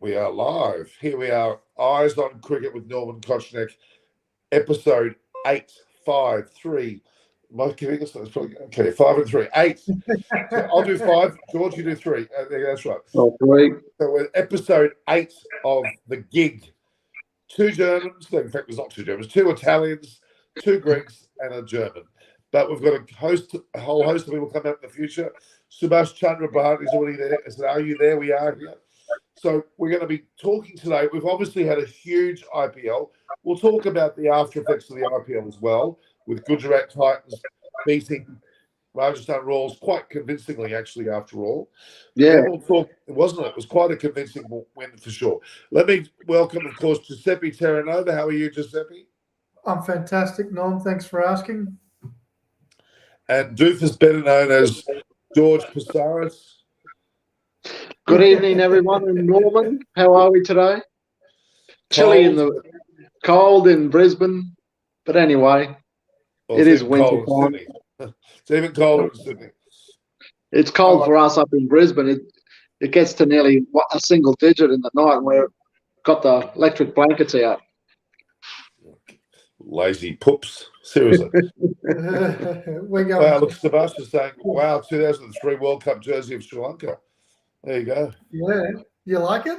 We are live. Here we are, Eyes on Cricket with Norman Kochneck, episode 853. Am I giving us? Okay, 5 and 3. 8. So I'll do 5. George, you do 3. That's right. Oh, great. So we're episode 8 of The Gig. 2 Germans, in fact, there's not 2 Germans, 2 Italians, 2 Greeks, and a German. But we've got a whole host of people coming up in the future. Subhash Chandra Bhatt is already there. I said, are you there? We are here. So we're going to be talking today. We've obviously had a huge IPL. We'll talk about the after effects of the IPL as well, with Gujarat Titans beating Rajasthan Royals quite convincingly, actually, after all. Yeah. Then we'll talk, wasn't it? It was quite a convincing win for sure. Let me welcome, of course, Giuseppe Terranova. How are you, Giuseppe? I'm fantastic, Norm. Thanks for asking. And Doofus, better known as George Pasaris. Good evening, everyone. And Norman, how are we today? Chilly in the cold in Brisbane, but anyway, Well, it is winter time. It's even colder in Sydney. It's cold for us up in Brisbane. It gets to nearly a single digit in the night, and we've got the electric blankets out. Lazy poops. Seriously. We're going. Wow, look, Sebastian's saying, wow, 2003 World Cup jersey of Sri Lanka. There you go. Yeah. You like it?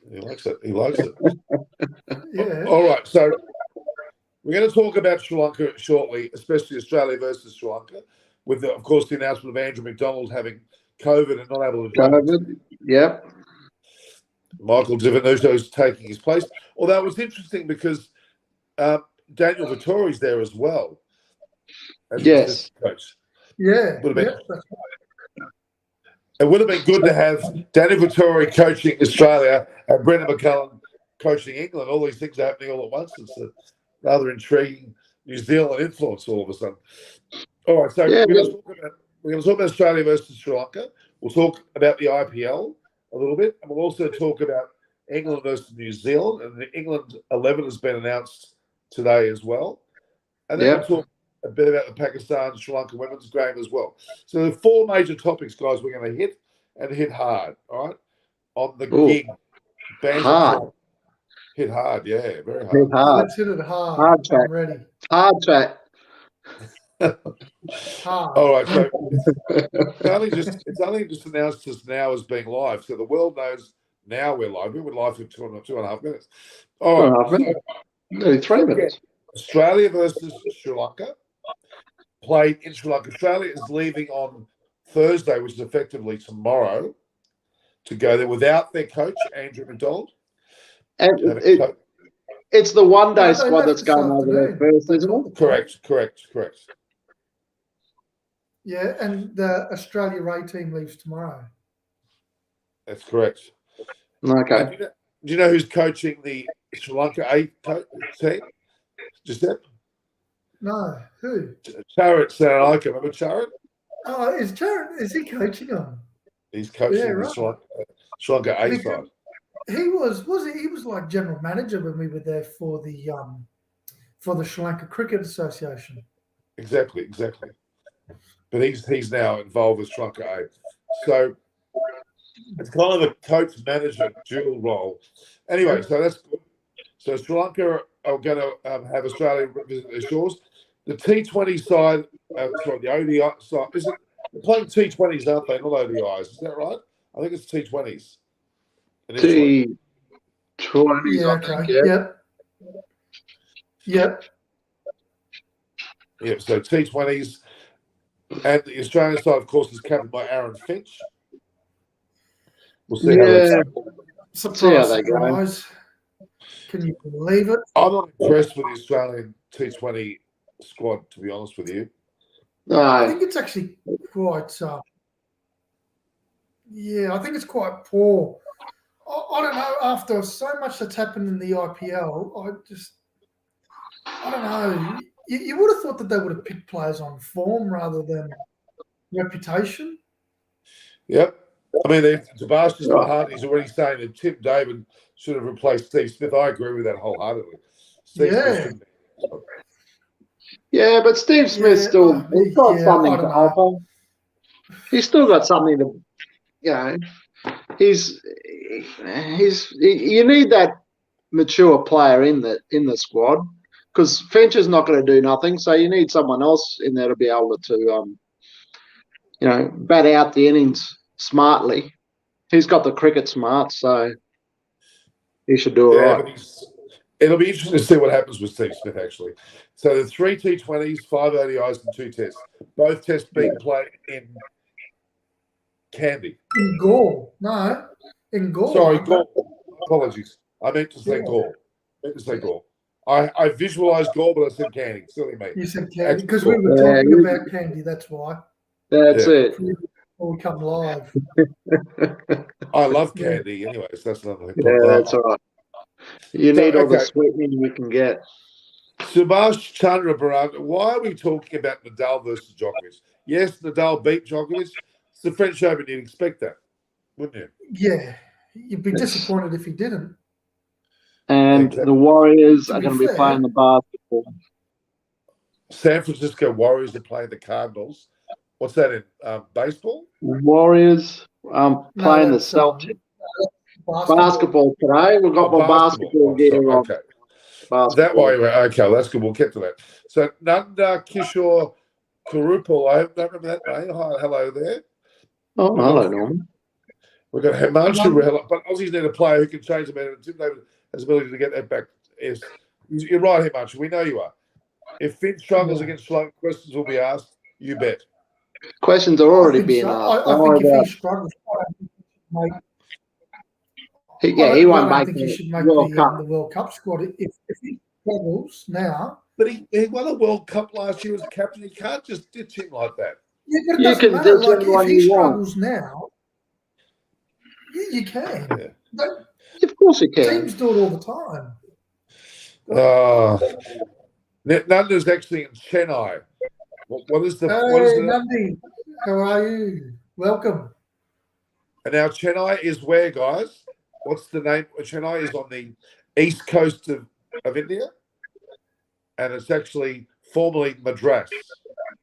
He likes it. He likes it. Yeah. All right. So we're going to talk about Sri Lanka shortly, especially Australia versus Sri Lanka, with, of course, the announcement of Andrew McDonald having COVID and not able to play. COVID, yeah. Michael Divenuto is taking his place. Although it was interesting because Daniel Vittori's there as well. As yes. Coach. Yeah. Would have been, it would have been good to have Daniel Vittori coaching Australia and Brendan McCullum coaching England. All these things are happening all at once. It's a rather intriguing New Zealand influence all of a sudden. All right, so we're going to talk about Australia versus Sri Lanka. We'll talk about the IPL a little bit, and we'll also talk about England versus New Zealand. And the England 11 has been announced today as well. And then we'll talk a bit about the Pakistan Sri Lanka women's game as well. So the 4 major topics, guys, we're going to hit and hit hard, all right? On the gig. Banter hard. Hit hard, yeah, very hard. Hit hard. Let's hit it hard. Hard track. I'm ready. Hard track. Hard. All right, so it's only just announced us now as being live, so the world knows now we're live. We were live for 2.5 minutes. All right, nearly 3 minutes. Australia versus Sri Lanka. Played in Sri Lanka. Australia is leaving on Thursday, which is effectively tomorrow, to go there without their coach, Andrew McDonald. And it's the one-day squad that's going over there first, isn't it? Correct. Yeah, and the Australia A team leaves tomorrow. That's correct. Okay. Do you know who's coaching the Sri Lanka A team? Giuseppe? No, who? Charit Sanaika. Remember Charit? Oh, is he coaching them? He's coaching the Sri Lanka A side. He was like general manager when we were there for the Sri Lanka Cricket Association. Exactly. But he's now involved with Sri Lanka A. So it's kind of a coach manager dual role. Anyway, so that's good. So Sri Lanka are going to have Australia visit their shores. The T20 side, the ODI side, they're playing T20s, aren't they? Not ODIs. Is that right? I think it's T20s. T20s, yeah, okay. Yep. Yeah, so T20s. And the Australian side, of course, is captained by Aaron Finch. We'll see how they go. Surprise. Can you believe it? I'm not impressed with the Australian T20 squad, to be honest with you. No. I think it's actually quite I think it's quite poor. I don't know, after so much that's happened in the IPL, I don't know. You would have thought that they would have picked players on form rather than reputation. Yep. I mean, Sebastian Mahart is already saying that Tim David should have replaced Steve Smith. I agree with that wholeheartedly. Yeah, but Steve Smith he's got something to offer. He's still got something to, you need that mature player in the squad, because Finch is not going to do nothing. So you need someone else in there to be able to bat out the innings smartly. He's got the cricket smarts, so he should do all right. But it'll be interesting to see what happens with Steve Smith, actually. So the 3 T20s, 5 ODIs, and 2 tests. Both tests being played in Candy. In Gaul. No, in Gaul. Sorry, Gaul. Apologies. I meant to say Gaul. I visualised Gaul, but I said Candy. Silly me. You said Candy because we were talking about Candy. That's why. That's it. Before we come live. I love Candy anyway, so that's another thing. Yeah, that's all right. You need all the sweetening you can get. Subhash Chandra Barad, why are we talking about Nadal versus Djokovic? Yes, Nadal beat Djokovic. It's the French Open. You'd expect that, wouldn't you? Yeah. You'd be disappointed if he didn't. And the Warriors are going to be playing the basketball. San Francisco Warriors are playing the Cardinals. What's that in baseball? Warriors playing the Celtics. Basketball today. We've got my basketball gear on. Okay. That way, okay, that's good. We'll get to that. So, Nanda Kishore Kurupal, I don't remember that name. Hi, hello there. Oh, hello, Norman. We've got Himanshu, but Aussies need a player who can change the man. Tim David has the ability to get that back. Yes. You're right, Himanshu. We know you are. If Finn struggles against Sri Lanka, questions will be asked. You bet. Questions are already being asked. I think if he struggles, he won't make the World Cup squad. If he struggles now. But he won a World Cup last year as captain. You can't just ditch him like that. Yeah, but you can ditch anyone you want. If he struggles now, you can. Yeah. Of course you can. Teams do it all the time. Nanda's actually in Chennai. What is the? Nandi, how are you? Welcome. And now Chennai is where, guys? What's the name? Chennai is on the east coast of India, and it's actually formerly Madras.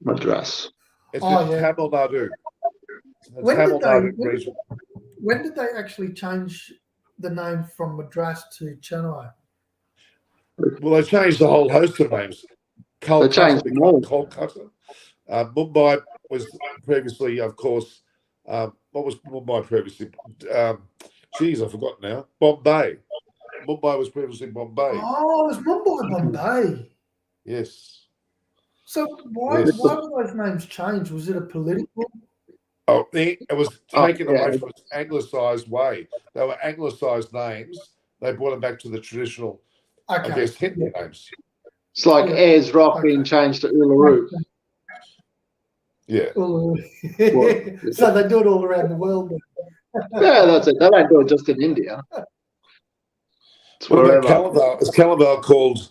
Madras. It's in Tamil Nadu. When did they actually change the name from Madras to Chennai? Well, they changed a whole host of names. Kolkata. Mumbai was previously, of course, what was Mumbai previously? I've forgotten now. Bombay. Mumbai was previously Bombay. Oh, it was Bombay. Yes. So why were those names changed? Was it a political? Oh, it was taken away from its anglicised way. They were anglicised names. They brought them back to the traditional, I guess, Hindi names. It's like Ayers Rock being changed to Uluru. Yeah. So they do it all around the world. Yeah, that's it. They don't do it just in India. It's Calabar. Is Calabar called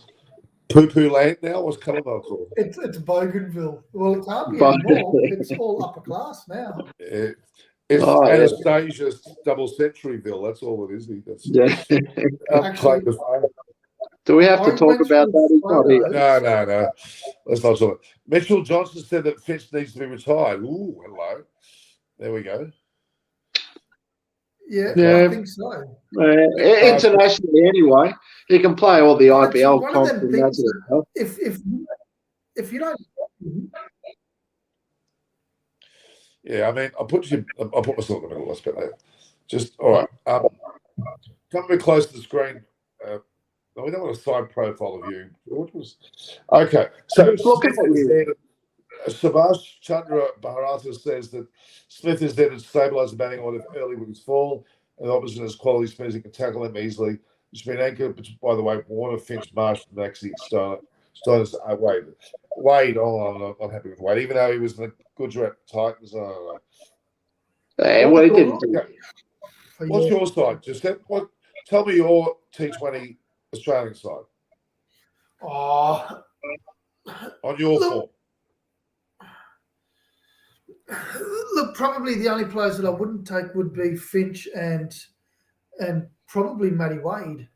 Poo Poo Land now? What's Calabar called? It's Bougainville. Well, it can't be anymore. It's all upper class now. It's Anastasia's double centuryville. That's all it is. Do we have to talk about that? No. Let's not talk. Mitchell Johnson said that Finch needs to be retired. Ooh, hello. There we go. Yeah, I think so. Internationally, anyway, he can play all the IPL conference. If you don't. Yeah, I mean, I'll put myself in the middle. Let's put that. Just all right. Come a bit close to the screen. We don't want a side profile of you. Okay. So Subhash Chandra Bharata says that Smith is there to stabilise the batting order if early wickets fall, and the opposition has quality spinners who can tackle them easily. It's been anchored, by the way, Warner, Finch, Marsh, and Maxey, Stoner. Wade. I'm not happy with Wade, even though he was in the Gujarat Titans. Well, he didn't. Okay. What's your side? Tell me your T20 Australian side. On your form. Look, probably the only players that I wouldn't take would be Finch and probably Matty Wade.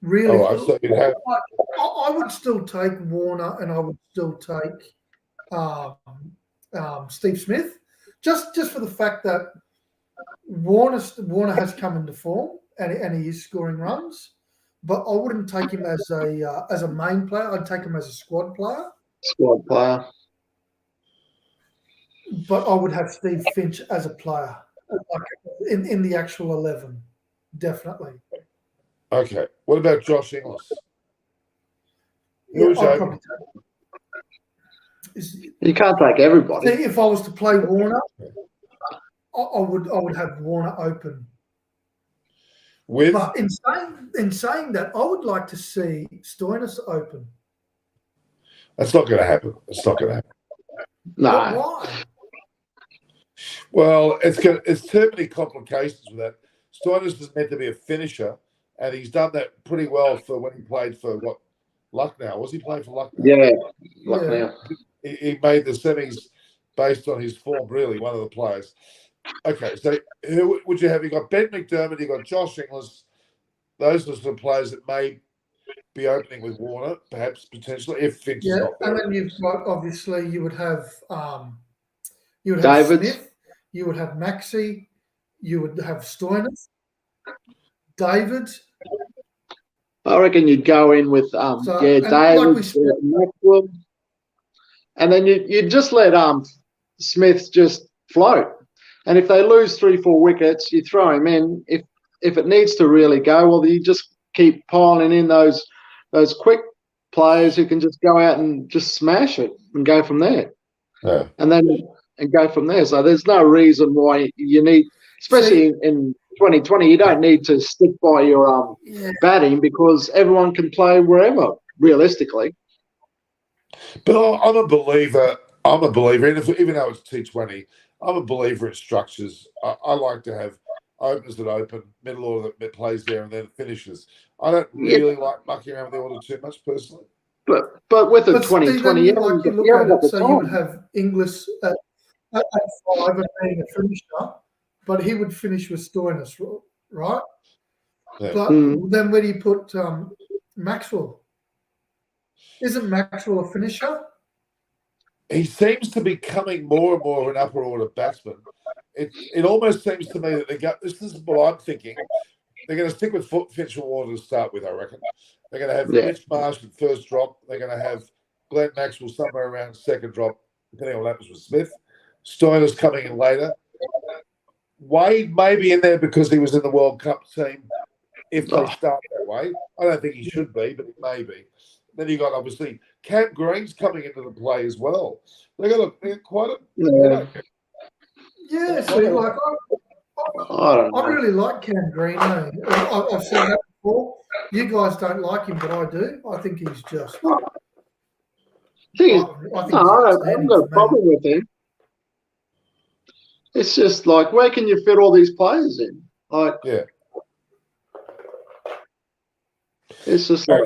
Really, so I would still take Warner, and I would still take Steve Smith, just for the fact that Warner has come into form and he is scoring runs, but I wouldn't take him as a main player. I'd take him as a squad player. Squad player. But I would have Steve Finch as a player, like in the actual 11, definitely. Okay. What about Josh Inglis? Yeah, Who's I'd open? probably You can't take everybody. see, if I was to play Warner, I would have Warner open. With? But in saying that, I would like to see Stoinis open. That's not going to happen. It's not going to happen. No. But why? Well, it's too many complications with that. Stoinis is meant to be a finisher, and he's done that pretty well for when he played for Lucknow. Was he playing for Lucknow? Yeah, Lucknow. He made the semis based on his form, really, one of the players. Okay, so who would you have? You got Ben McDermott, you got Josh Inglis. Those are some players that may be opening with Warner, perhaps potentially, if Finch is not there. And then you've got, obviously, you would have David. Smith, you would have Maxey, you would have Stoinis, David. I reckon you'd go in with David, Maxwell, and then you'd just let Smith just float. And if they lose 3-4 wickets, you throw him in. If it needs to really go, well, you just keep piling in those quick players who can just go out and just smash it and go from there. Yeah. And go from there. So there's no reason why you need, especially in 2020, you don't need to stick by your batting because everyone can play wherever, realistically. But I'm a believer, even though it's T20, I'm a believer in structures. I like to have openers that open, middle order that plays there, and then finishes. I don't really like mucking around with the order too much, personally. But with a 2020, you look at it, so you would have Inglis at 5 and being a finisher, but he would finish with Stoinis, right? Yeah. But then where do you put Maxwell? Isn't Maxwell a finisher? He seems to be becoming more and more of an upper order batsman. It almost seems to me that this is what I'm thinking. They're going to stick with Finch and Warner to start with, I reckon. They're going to have Mitch Marsh at first drop. They're going to have Glenn Maxwell somewhere around second drop, depending on what happens with Smith. Stoinis coming in later. Wade may be in there because he was in the World Cup team if they start that way. I don't think he should be, but it may be. Then you got, obviously, Cam Green's coming into the play as well. They're quite a... Yeah, so like, I really like Cam Green. I've said that before. You guys don't like him, but I do. I think he's just... I haven't got a problem with him. It's just like, where can you fit all these players in? It's just like...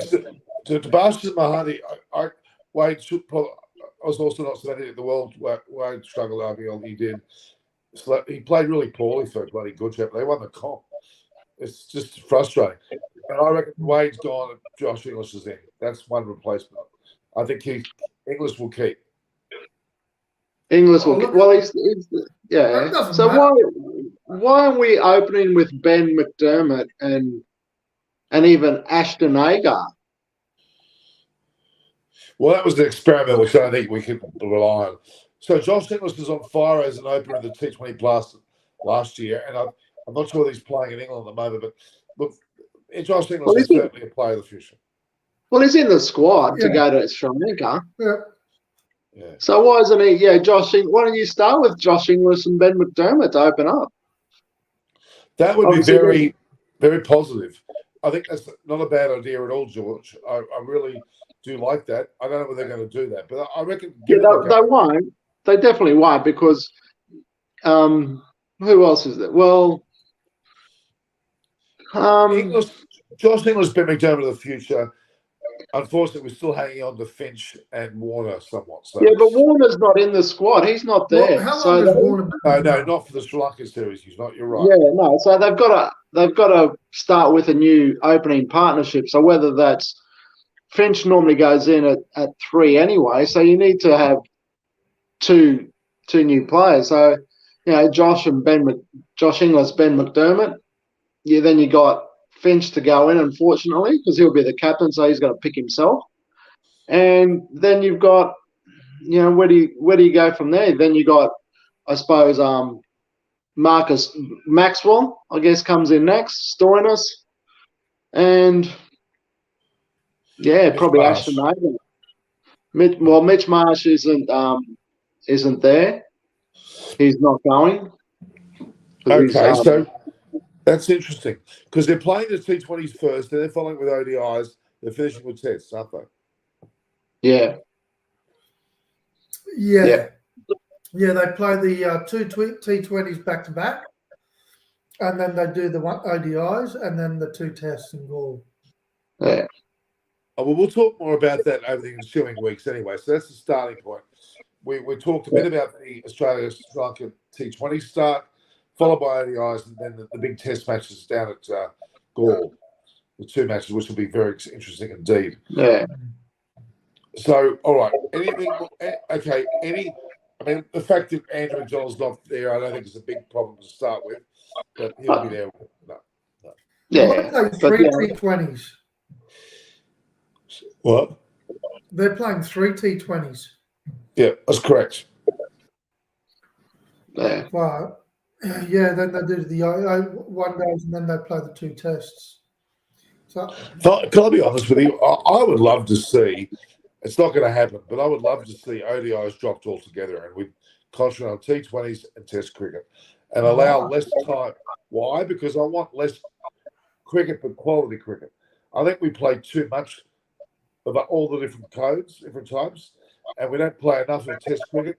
To Bashir Mahadi, Wade should probably... I was also not saying at the World. Wade struggled over he did. He played really poorly for a bloody good chap. They won the comp. It's just frustrating. And I reckon Wade's gone and Josh Inglis is in. That's one replacement. I think Inglis will keep. Inglis will keep. Well, he's So why are we opening with Ben McDermott and even Ashton Agar? Well, that was the experiment, which I don't think we can rely on. So Josh Inglis was on fire as an opener in the T20 Plus last year, and I'm not sure that he's playing in England at the moment, but look, Josh Inglis is certainly a player of the future. Well, he's in the squad to go to Sri Lanka. Yeah. So why isn't he? Yeah, why don't you start with Josh Inglis and Ben McDermott to open up? That would be very, very positive. I think that's not a bad idea at all, George. I really do like that. I don't know whether they're going to do that, but I reckon... they won't. They definitely won't because who else is there? Well, Josh Inglis, Ben McDermott of the future. Unfortunately, we're still hanging on to Finch and Warner somewhat. So. Yeah, but Warner's not in the squad. He's not there. Well, how long has Warner been? No, not for the Sri Lanka series. He's not. You're right. Yeah, no. So they've got to start with a new opening partnership. So whether that's Finch normally goes in at 3 anyway. So you need to have two new players. So Josh and Ben Josh Inglis, Ben McDermott. Yeah, then you got Finch to go in, unfortunately, because he'll be the captain, so he's got to pick himself. And then you've got, where do you go from there? Then you got, I suppose, Marcus Maxwell, I guess, comes in next, Stoinis, and Mitch probably Marsh. Ashton Hagen. Mitch Marsh isn't there. He's not going. Okay, so that's interesting because they're playing the T20s first, then they're following with ODIs, they're finishing with tests, aren't they? Yeah. Yeah. Yeah, they play the two T20s back to back, and then they do the ODIs and then the 2 tests in Gaul. Yeah. Oh, well, we'll talk more about that over the ensuing weeks anyway. So that's the starting point. We talked a bit about the Australia-Sri Lanka T20 start, followed by ODIs, and then the big test matches down at Gaul, the 2 matches, which will be very interesting indeed. Yeah. So, all right. Anything? Okay. I mean, the fact that Andrew McDonald's not there, I don't think it's a big problem to start with, but he'll be there. No. Yeah. They're playing 3 T20s. What? They're playing 3 T20s. Yeah, that's correct. Yeah. Well, yeah, then they do the 1 days and then they play the 2 tests. So, Can I be honest with you? I would love to see. It's not going to happen, but I would love to see ODIs dropped altogether and we concentrate on T20s and Test cricket and allow less time. Why? Because I want less cricket, but quality cricket. I think we play too much of all the different different types, and we don't play enough of Test cricket.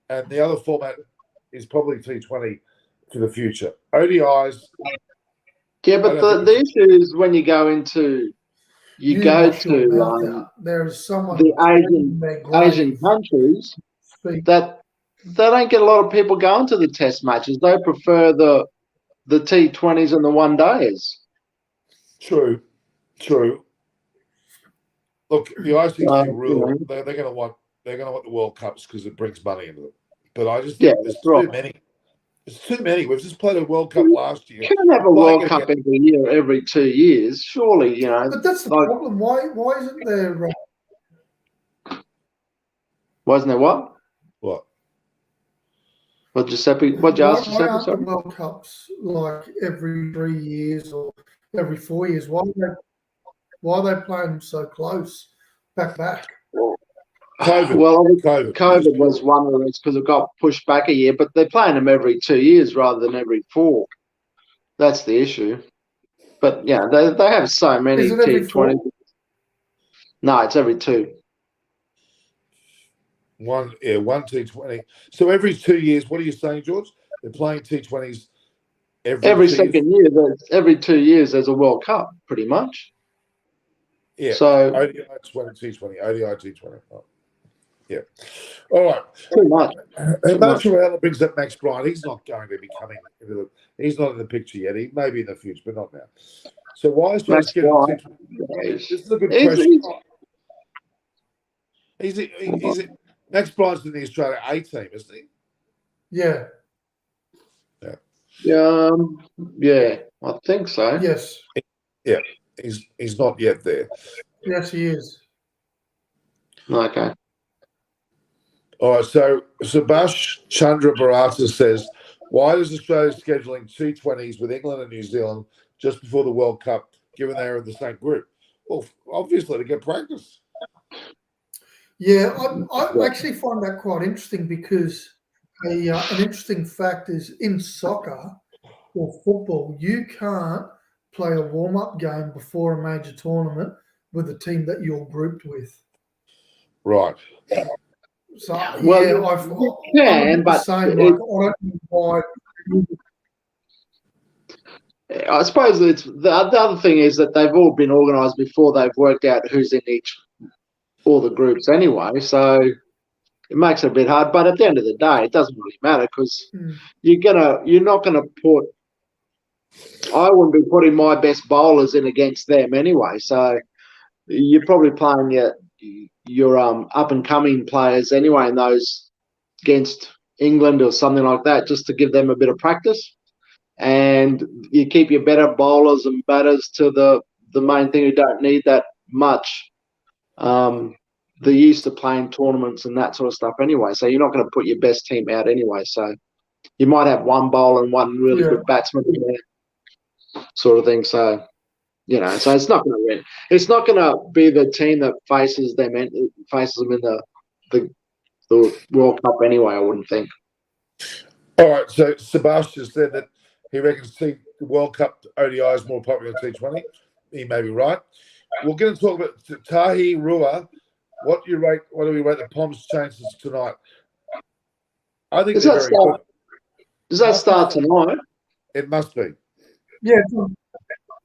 And the other format is probably T20 for the future. ODIs. Yeah, but the issue is when you go into there is someone the Asian countries that they don't get a lot of people going to the test matches. They prefer the T20s and the 1 days. True. Look, the ICC rule, they're going to want the World Cups because it brings money into them. But I just think there's too many. It's too many. We've just played a World Cup last year. You can't have a World Cup every year, every 2 years. Surely, But that's the problem. Why isn't there? Why isn't there what? What? What Giuseppe? What you asked Giuseppe? Aren't the World Cups like every 3 years or every 4 years? Why are they playing so close back? COVID. Well, COVID was one of the reasons because it got pushed back a year, but they're playing them every 2 years rather than every 4. That's the issue. But yeah, they have so many T20. No, it's every 2. One T20. So every 2 years, what are you saying, George? They're playing T20s every second year. Every 2 years, there's a World Cup, pretty much. Yeah. So ODI T20, ODI T20. Oh. Yeah. All right. Too much. And Marshall brings up Max Bryant. He's not going to be coming into he's not in the picture yet. He may be in the future, but not now. So why is Max Bryant? This is a good question. Max Bryant's in the Australia A team, isn't he? Yeah. Yeah, I think so. Yes. Yeah. He's not yet there. Yes, he is. Okay. All right, so Subhash Chandra Bharata says, why is Australia scheduling T20s with England and New Zealand just before the World Cup, given they are in the same group? Well, obviously to get practice. Yeah, I actually find that quite interesting because an interesting fact is in soccer or football, you can't play a warm-up game before a major tournament with a team that you're grouped with. Right. So, well, I don't know why. I suppose the other thing is that they've all been organised before they've worked out who's in all the groups anyway. So it makes it a bit hard. But at the end of the day, it doesn't really matter because you're not gonna put. I wouldn't be putting my best bowlers in against them anyway. So you're probably playing your up and coming players anyway in those against England or something like that, just to give them a bit of practice. and you keep your better bowlers and batters to the main thing who don't need that much. They're used to playing tournaments and that sort of stuff anyway, so you're not going to put your best team out anyway. So you might have one bowler and one really good batsman in there, sort of thing. So so it's not going to win. It's not going to be the team that faces them in the World Cup anyway, I wouldn't think. All right, so Sebastian said that he reckons the World Cup ODI is more popular than T20. He may be right. We're going to talk about Tahi Rua. What do we rate the Poms chances tonight? I think they're very good. Does that start tonight? It must be. Yeah,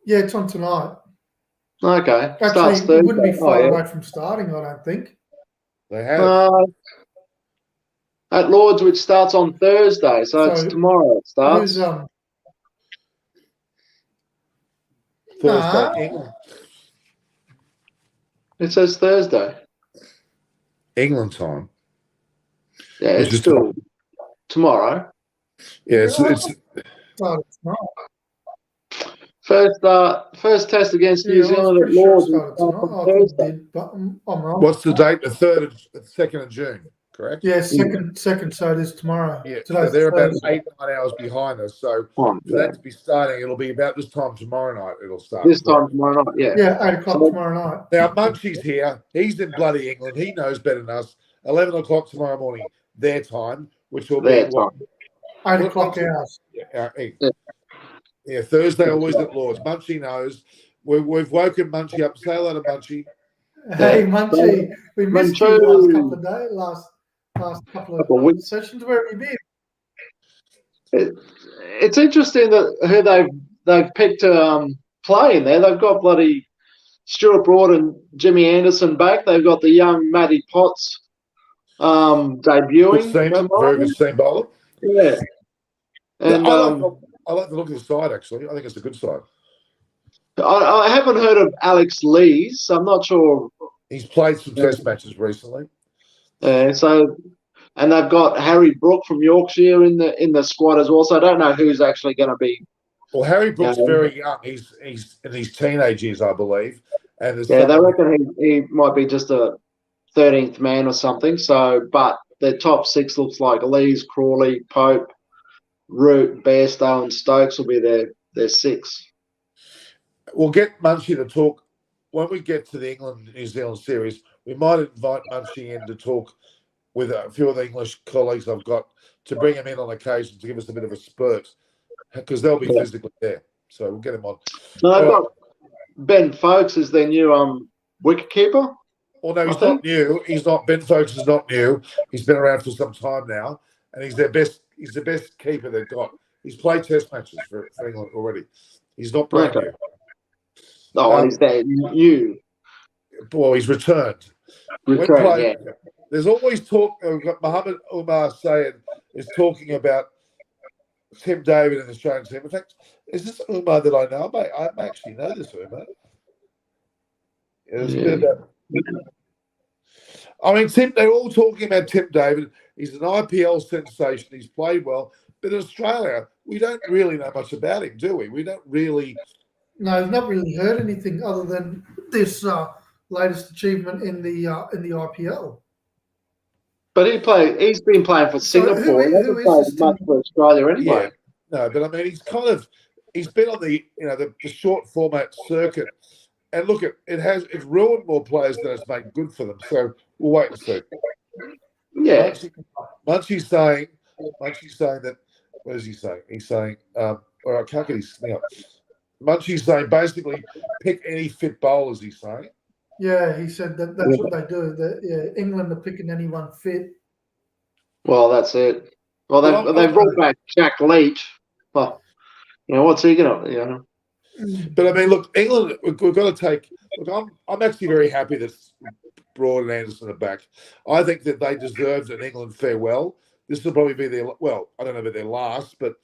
it's on tonight. Okay. Actually, it wouldn't be far away from starting, I don't think. They have. At Lord's, which starts on Thursday, so it's tomorrow it starts. Thursday, England. It says Thursday. England time. Yeah, it's still tomorrow. Yeah, it's first test against New Zealand at Lord's. Thursday. But I'm wrong. What's the date? The 2nd of June, correct? Yeah, second. So it is tomorrow. Yeah, so they're about 8-9 hours behind us. So for that to be starting, it'll be about this time tomorrow night. It'll start. This time tomorrow night, yeah. Yeah, 8 o'clock tomorrow night. Now Munchie's here. He's in bloody England. He knows better than us. 11 o'clock tomorrow morning, their time, which will be what? 8 o'clock hours. Yeah, Thursday always at Lord's. Munchie knows. We've woken Munchie up. Say hello to Munchie. Hey, Munchie. We missed you last couple of days, last couple of sessions. Where have you been? It's interesting that who they've picked to play in there. They've got bloody Stuart Broad and Jimmy Anderson back. They've got the young Matty Potts debuting. Very good seam bowler. Yeah. And I like the look of the side, actually. I think it's a good side. I haven't heard of Alex Lees. So I'm not sure. He's played some test matches recently. And they've got Harry Brook from Yorkshire in the squad as well. So I don't know who's actually going to be. Well, Harry Brook's very young. He's in his teenage years, I believe. And they reckon he might be just a 13th man or something. So, but their top six looks like Lees, Crawley, Pope, Root, Bairstow, and Stokes will be their six. We'll get Munchie to talk when we get to the England-New Zealand series. We might invite Munchie in to talk with a few of the English colleagues I've got to bring him in on occasion to give us a bit of a spurt because they'll be physically there. So we'll get him on. No, I've got Ben Folkes is their new wicketkeeper. Well, no, he's not new. He's not. Ben Folkes is not new. He's been around for some time now, and he's their best. He's the best keeper they've got. He's played test matches for England already. He's not brand new. Oh, he's there new. Well, he's returned. There's always talk. We've got Mohammed Umar Sayed is talking about Tim David in the Australian team. In fact, is this Umar that I know? I actually know this Umar. There's a bit about. I mean, they're all talking about Tim David. He's an IPL sensation. He's played well. But in Australia, we don't really know much about him, do we? We don't really. No, I've not really heard anything other than this latest achievement in the IPL. But he's been playing for Singapore. He hasn't played much for Australia anyway. Yeah. No, but I mean, he's been on the the short format circuit. And look, it's ruined more players than it's made good for them. So we'll wait and see. Yeah. Munchie's saying that. What is he saying? He's saying, I can't get his thing up. Munchie's saying basically pick any fit bowlers. He's saying. Yeah, he said that's what they do. England are picking anyone fit. Well, that's it. Well, they've brought back Jack Leach. Well, what's he gonna? But I mean, look, England. We've got to take. Look, I'm actually very happy that Broad and Anderson are back. I think that they deserved an England farewell. This will probably be their. Well, I don't know about their last, but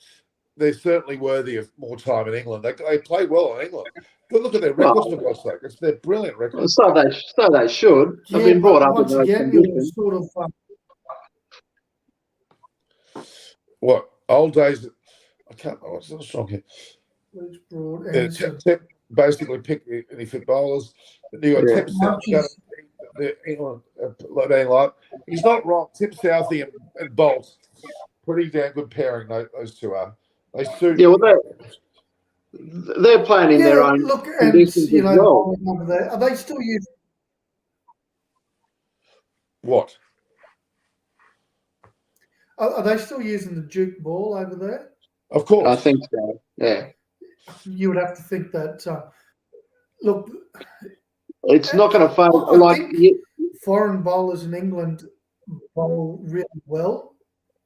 they're certainly worthy of more time in England. They played well in England. But look at their records, for God's sake. They're brilliant records. So they should. They've been brought up in those conditions. Sort of. What old days? I can't. What's the strong here? Leach, Broad, Yeah, Anderson. Tip basically pick any fit bowlers. You got Yeah. Tim South going the England being like he's not wrong. Tim Southey and Bolt, pretty damn good pairing. Those two are. They suit. Yeah, well, they're playing in their Yeah, own look, and conditions you as know, well. bowling over there, are they still using? What? Are they still using the Duke ball over there? Of course. I think so. Yeah, You would have to think that. Look, it's not going to fail. I Like, think foreign bowlers in England bowl really well.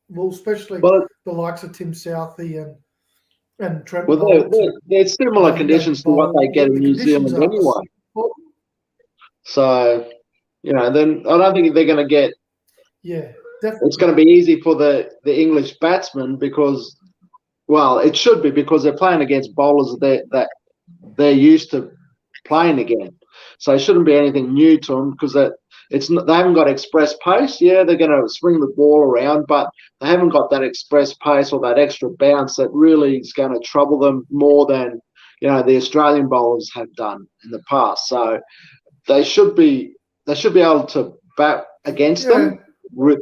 Well, especially but the likes of Tim Southey and Trent well, Bolt. they're similar They conditions to what bowl. they get in The New conditions Zealand are. anyway. So, then I don't think they're going to get. Yeah, definitely. It's going to be easy for the English batsmen because, well, it should be because they're playing against bowlers that they're used to playing again. So it shouldn't be anything new to them because they haven't got express pace. Yeah, they're going to swing the ball around, but they haven't got that express pace or that extra bounce that really is going to trouble them more than the Australian bowlers have done in the past. So they should be able to bat against them with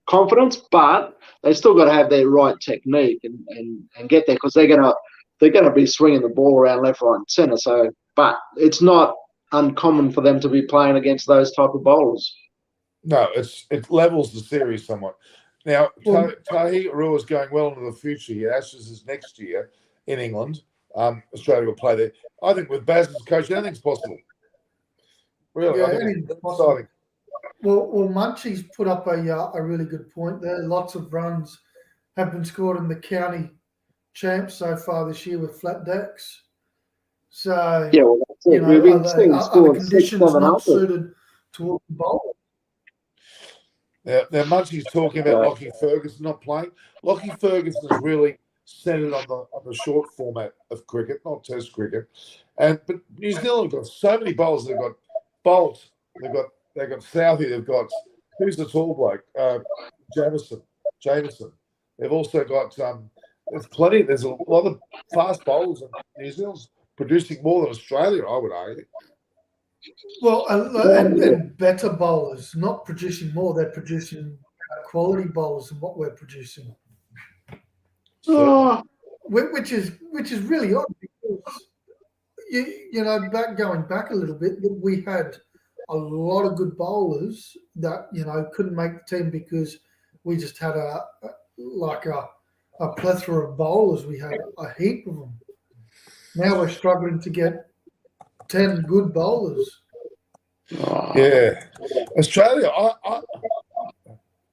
confidence, but they still got to have their right technique and get there because they're gonna be swinging the ball around left, right, and centre. So, but it's not uncommon for them to be playing against those type of bowlers. No, it levels the series somewhat. Now, Tahi Rua's going well into the future here. Ashes is next year in England. Australia will play there. I think with Baz as coach, anything's possible. Really, I think anything's it's possible. exciting. Well, Munchie's put up a really good point there. Lots of runs have been scored in the county champs so far this year with flat decks. So yeah, well, that's it. We've been seeing are the scored conditions 6, 7, not 8. suited towards the bowler? Now Munchie's talking about Lockie Ferguson not playing. Lockie Ferguson is really centered on the short format of cricket, not Test cricket. But New Zealand have got so many bowlers. They've got Bolt, they've got Southey, they've got who's the tall bloke? Jameson. They've also got there's plenty. There's a lot of fast bowlers, and New Zealand's producing more than Australia, I would argue. Well, and better bowlers, not producing more. They're producing quality bowlers than what we're producing. Which is really odd because going back a little bit, we had a lot of good bowlers that couldn't make the team because we just had a plethora of bowlers. We had a heap of them. Now we're struggling to get 10 good bowlers. Yeah, Australia.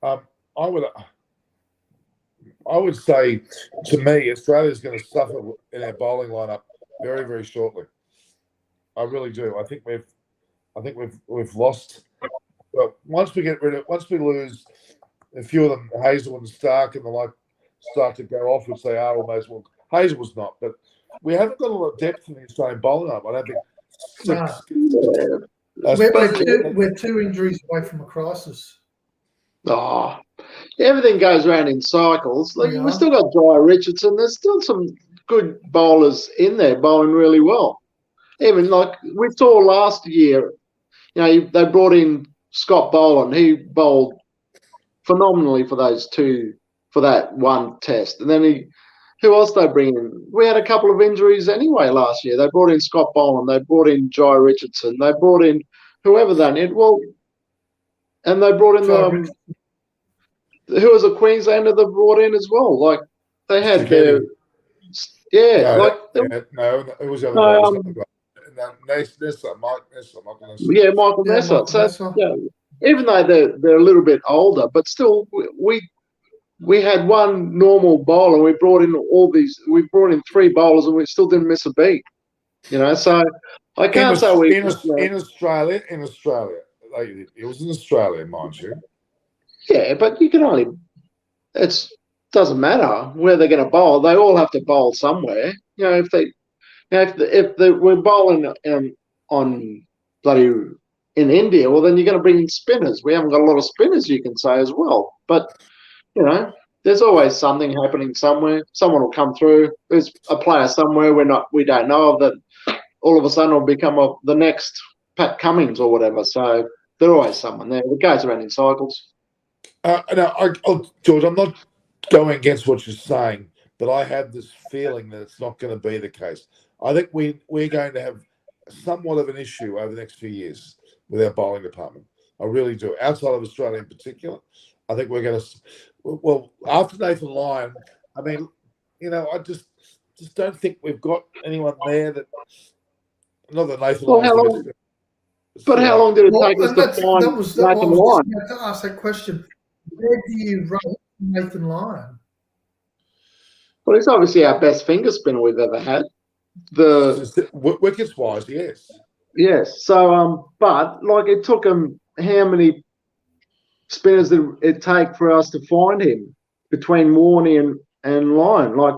I would say, to me, Australia's going to suffer in our bowling lineup very, very shortly. I really do. I think we've lost. Well, once we lose a few of them, Hazel and Stark and the like, start to go off, which they are almost. Well, Hazel was not, but we haven't got a lot of depth in the Australian bowling lineup. I don't think. We're 2 injuries away from a crisis. Everything goes around in cycles. We've still got Dry Richardson. There's still some good bowlers in there bowling really well. Even like we saw last year, they brought in Scott Boland. He bowled phenomenally for that one test. And then who else they bring in? We had a couple of injuries anyway last year. They brought in Scott Boland. They brought in Jai Richardson. They brought in whoever they need. Well, and they brought in who was a Queenslander they brought in as well. Like they had their it was the other guy. Michael Nessa. So even though they're a little bit older, but still we had one normal bowler. We brought in we brought in 3 bowlers, and we still didn't miss a beat. So I can't say we in Australia. It was in Australia, mind you. Yeah, but you can only. It doesn't matter where they're going to bowl. They all have to bowl somewhere. If we're bowling on bloody in India, well then you're going to bring in spinners. We haven't got a lot of spinners, you can say as well. But there's always something happening somewhere. Someone will come through. There's a player somewhere we don't know of that all of a sudden will become the next Pat Cummins or whatever. So there's always someone there. It goes around in cycles. George, I'm not going against what you're saying, but I have this feeling that it's not going to be the case. I think we're going to have somewhat of an issue over the next few years with our bowling department. I really do. Outside of Australia in particular, I think we're going to. Well, after Nathan Lyon, I mean, I just don't think we've got anyone there that. Not that Nathan Well, Lyon's how long did it take us to find I was Nathan just Lyon? about to ask that question. Where do you rate Nathan Lyon? Well, he's obviously our best finger spinner we've ever had. Wickets wise, yes. Yes. So, but like it took him how many spinners did it take for us to find him between Warney and Lyon? Like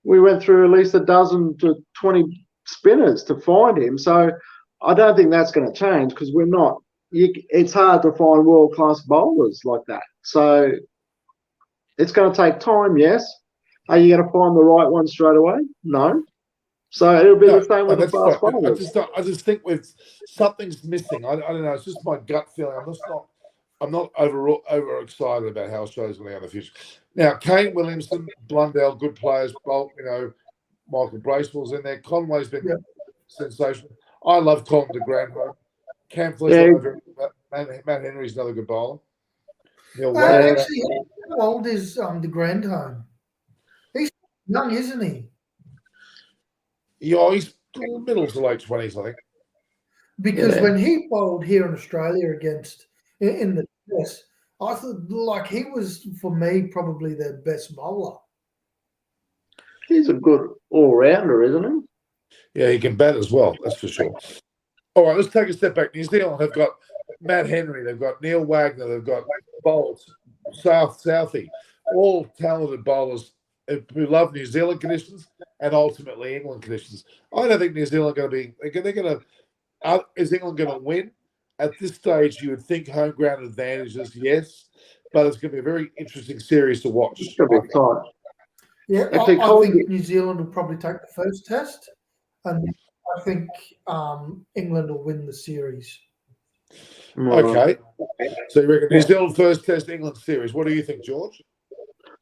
we went through at least a dozen to 20 spinners to find him. So I don't think that's going to change because we're not. It's hard to find world-class bowlers like that. So it's going to take time, yes. Are you going to find the right one straight away? No. So it'll be the same with the fast bowlers. I just think something's missing. I don't know. It's just my gut feeling. I'm not over excited about how Australia's going to go in the future. Now, Kane Williamson, Blundell, good players. Bolt, Michael Bracewell's in there. Conway's been sensational. I love Colin de Grandhomme. Cam Fletcher, Matt Henry's another good bowler. Actually, how old is de Grandhomme? He's young, isn't he? Yeah, he's middle to late 20s, I think. Because when he bowled here in Australia in the Test, I thought he was, for me, probably their best bowler. He's a good all-rounder, isn't he? Yeah, he can bat as well, that's for sure. All right, let's take a step back. New Zealand have got Matt Henry, they've got Neil Wagner, they've got Bolt, Southey, all talented bowlers who love New Zealand conditions and ultimately England conditions. I don't think New Zealand are going to be. Is England going to win? At this stage, you would think home ground advantages, yes, but it's going to be a very interesting series to watch. It's going to be tight. Yeah, I think New Zealand will probably take the first test, and I think England will win the series. Okay. So you reckon New Zealand first test, England series. What do you think, George?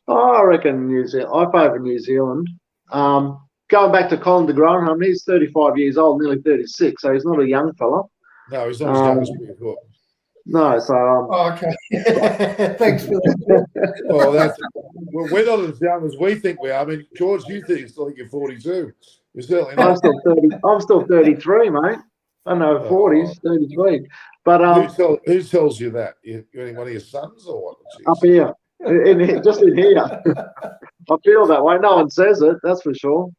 I reckon New Zealand. I favour New Zealand. Going back to Colin de Grandhomme, he's 35 years old, nearly 36, so he's not a young fella. No, he's not as young as we thought. No, so... okay. Thanks for that. Well, we're not as young as we think we are. I mean, George, you still think you're 42. You're certainly not. I'm still 33, mate. I know 40s, 33. But who tells you that? You any one of your sons or what? Jeez. Up here. Just in here. I feel that way. No one says it, that's for sure.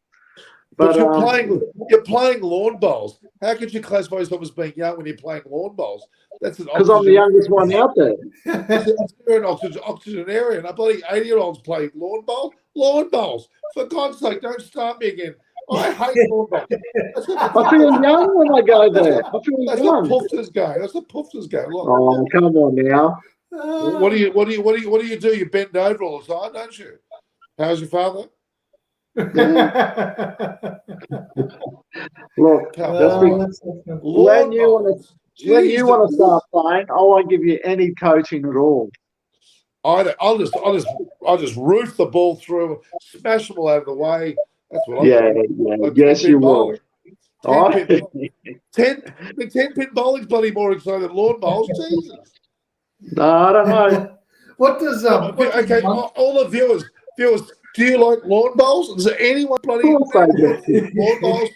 But you're playing lawn bowls. How could you classify yourself as being young when you're playing lawn bowls? That's because I'm the youngest one out there. You're an octogenarian. A bloody 80-year-olds play lawn bowls. Lawn bowls. For God's sake, don't start me again. I hate lawn bowls. I feel young when I go there. That's young. A poofters game. That's a poofters game. Look. Oh, come on now. What do you do? You bend over all the time, don't you? How's your father? Look, when you want to start playing, I won't give you any coaching at all. I'll just roof the ball through, smash them all out of the way. That's what I do. Yes, you will. 10-pin bowling's bloody more exciting than lawn bowls. Jesus. No, I don't know. What does all the viewers, do you like lawn bowls? Is there anyone bloody lawn bowls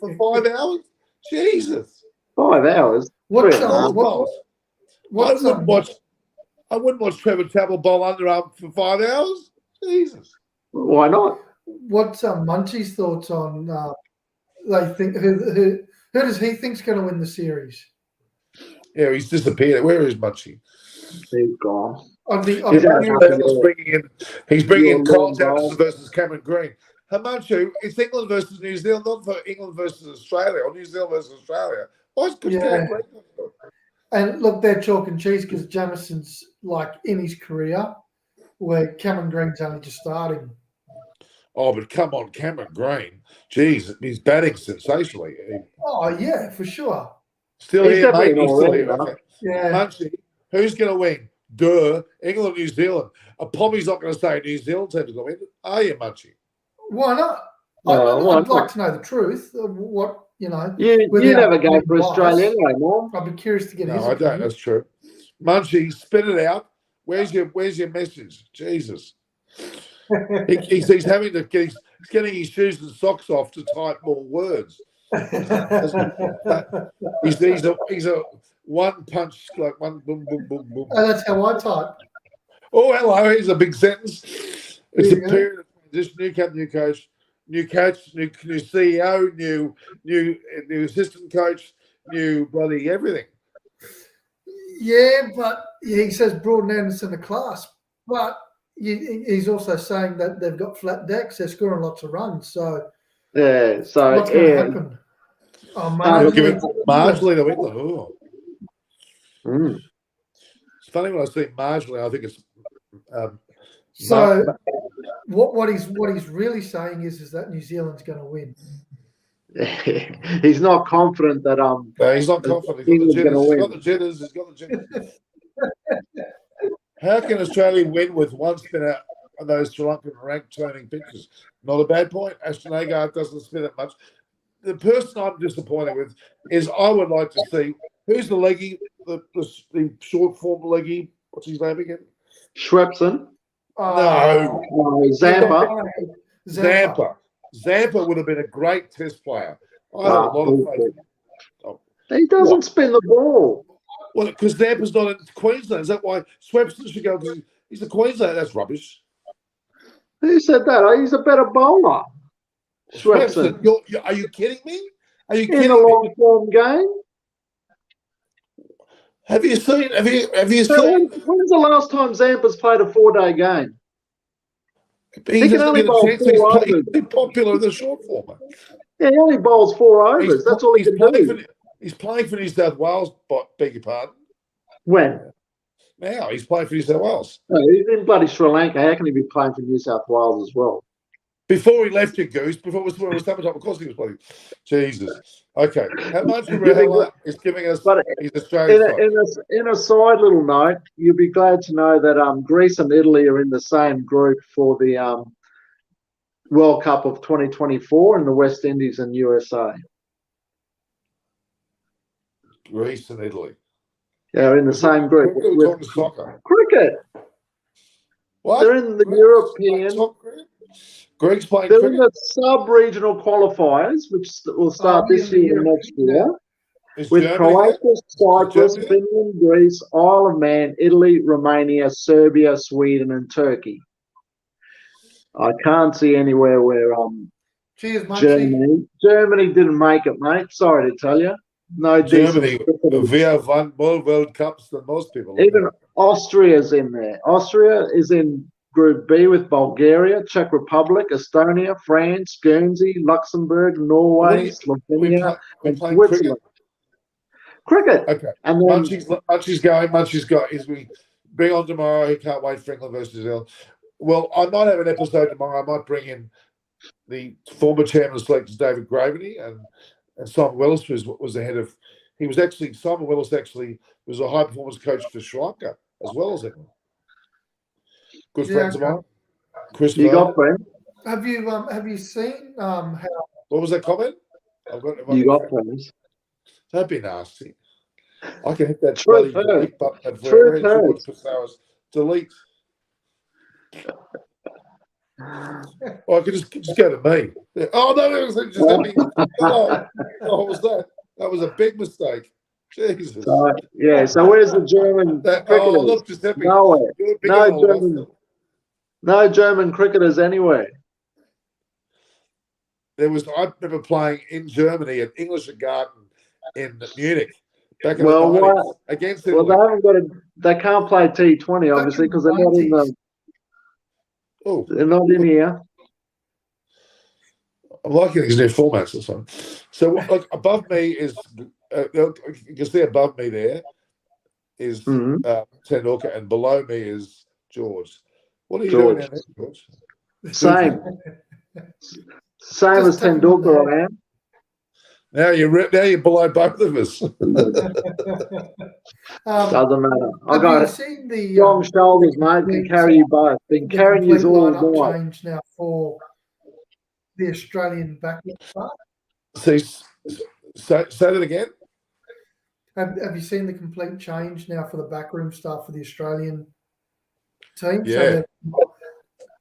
for 5 hours? Jesus. 5 hours. I wouldn't watch Trevor Chappell bowl underarm for 5 hours. Jesus. Why not? What's Munchie's thoughts on? They think who does he think's going to win the series? Yeah, he's disappeared. Where is Munchie? He's gone. He's bringing in Carl Jamison versus Cameron Green. Hamanchu, it's England versus New Zealand, not for England versus Australia or New Zealand versus Australia. And look, they're chalk and cheese because Jamison's in his career. where Cameron Green's only just starting. Oh, but come on, Cameron Green. Geez, he's batting sensationally. Oh, yeah, for sure. Still He's here, definitely mate. He's an still here. all-rounder. Okay. Yeah. Munchie, who's going to win? Duh. England, New Zealand. Pommy's not going to say New Zealand team's going to win. Are you, Munchie? Why not? Well, I'd like to know the truth of what, You never go for was. Australia anyway, Mom. I'd be curious to get his No, I don't. opinion. That's true. Munchie, spit it out. Where's your message? Jesus. He's having to he's getting his shoes and socks off to type more words. He's a one punch, like one boom boom boom boom. Oh, that's how I type. Oh, hello. Here's a big sentence. It's There a you go. period of transition. New captain, new coach, new CEO, new assistant coach, new bloody everything. Yeah, but he says Broad Anderson the class. But he's also saying that they've got flat decks. They're scoring lots of runs. So Yeah, so what's going to happen? Oh, They'll give it marginally. marginally to England. Oh. Mm. It's funny when I say marginally, I think it's So what he's really saying is that New Zealand's going to win. He's not confident that no, he's not confident. England's He's got the jitters. He's got the jitters. How can Australia win with one spinner on those Sri Lankan rank turning pitches? Not a bad point. Ashton Agar doesn't spin it much. The person I'm disappointed with is I would like to see who's the leggy, the short form leggy. What's his name again? Schwepson. No, Zampa. Zampa would have been a great test player. I have a lot of faith. He doesn't spin the ball. Well, because Zampa's not in Queensland. Is that why Swepson should go? Because he's a Queensland. That's rubbish. Who said that? Oh, he's a better bowler. Swepson. Are you kidding me? Are you In kidding a me? long form game. Have you seen? So when's the last time Zampa's played a 4-day game? He can only bowl 4 overs. He's popular in the short format. Yeah, he only bowls 4 overs. That's all he can do. He's playing for New South Wales, beg your pardon. When? Now he's playing for New South Wales. No, he's in bloody Sri Lanka. How can he be playing for New South Wales as well? Before he left you, Goose, before it was summertime, of course he was playing. Jesus. Okay. How much Rahela is giving us his Australian side? In a side little note, you'll be glad to know that Greece and Italy are in the same group for the World Cup of 2024 in the West Indies and USA. Greece and Italy. They're in the same group. We're talking soccer. Cricket. What? They're in the European. Greeks playing They're cricket? in the sub-regional qualifiers, which will start this year and next year, with Croatia, Cyprus, Finland, Greece, Isle of Man, Italy, Romania, Serbia, Sweden, and Turkey. I can't see anywhere where Cheers, Germany didn't make it, mate. Sorry to tell you. No Germany. decent. We have won more World Cups than most people. Even Austria's in there. Austria is in Group B with Bulgaria, Czech Republic, Estonia, France, Guernsey, Luxembourg, Norway, Slovenia, and Switzerland. Cricket. Okay. And then Munchie's going. Munchie's got. We bring on tomorrow. He can't wait for England versus New Zealand. Well, I might have an episode tomorrow. I might bring in the former chairman of selectors, David Graveney, and Simon Willis was the head of. Simon Willis actually was a high performance coach for Sri Lanka as well as England. Good friends of mine. Chris, you got friends. Have you seen how? What was that comment? You got friends. Don't be nasty. I can hit that Truth bloody delete button Truth delete. Or I could just go to me. Oh no, just let me. Oh, what was that? That was a big mistake. Jesus. So where's the German cricketers? Look, Giuseppe. Nowhere. No German cricketers anywhere. I remember playing in Germany at English Garden in Munich back in the 90s against Italy. Well, they can't play T20 obviously because they're not in the. Oh, they're not in here. I'm liking these new formats or something. So, like above me is you can see above me there is Tendulkar, and below me is George. What are you George. doing down there, George? Same Just as tap him on the Tendulkar head. I am. Now you're below both of us. Doesn't matter. I Have got you it. seen the Strong shoulders, mate. Can carry you both. Been the carrying you complete all lineup night. change now for the Australian backroom staff? See, say that again. Have you seen the complete change now for the backroom staff for the Australian team? Yeah. So they're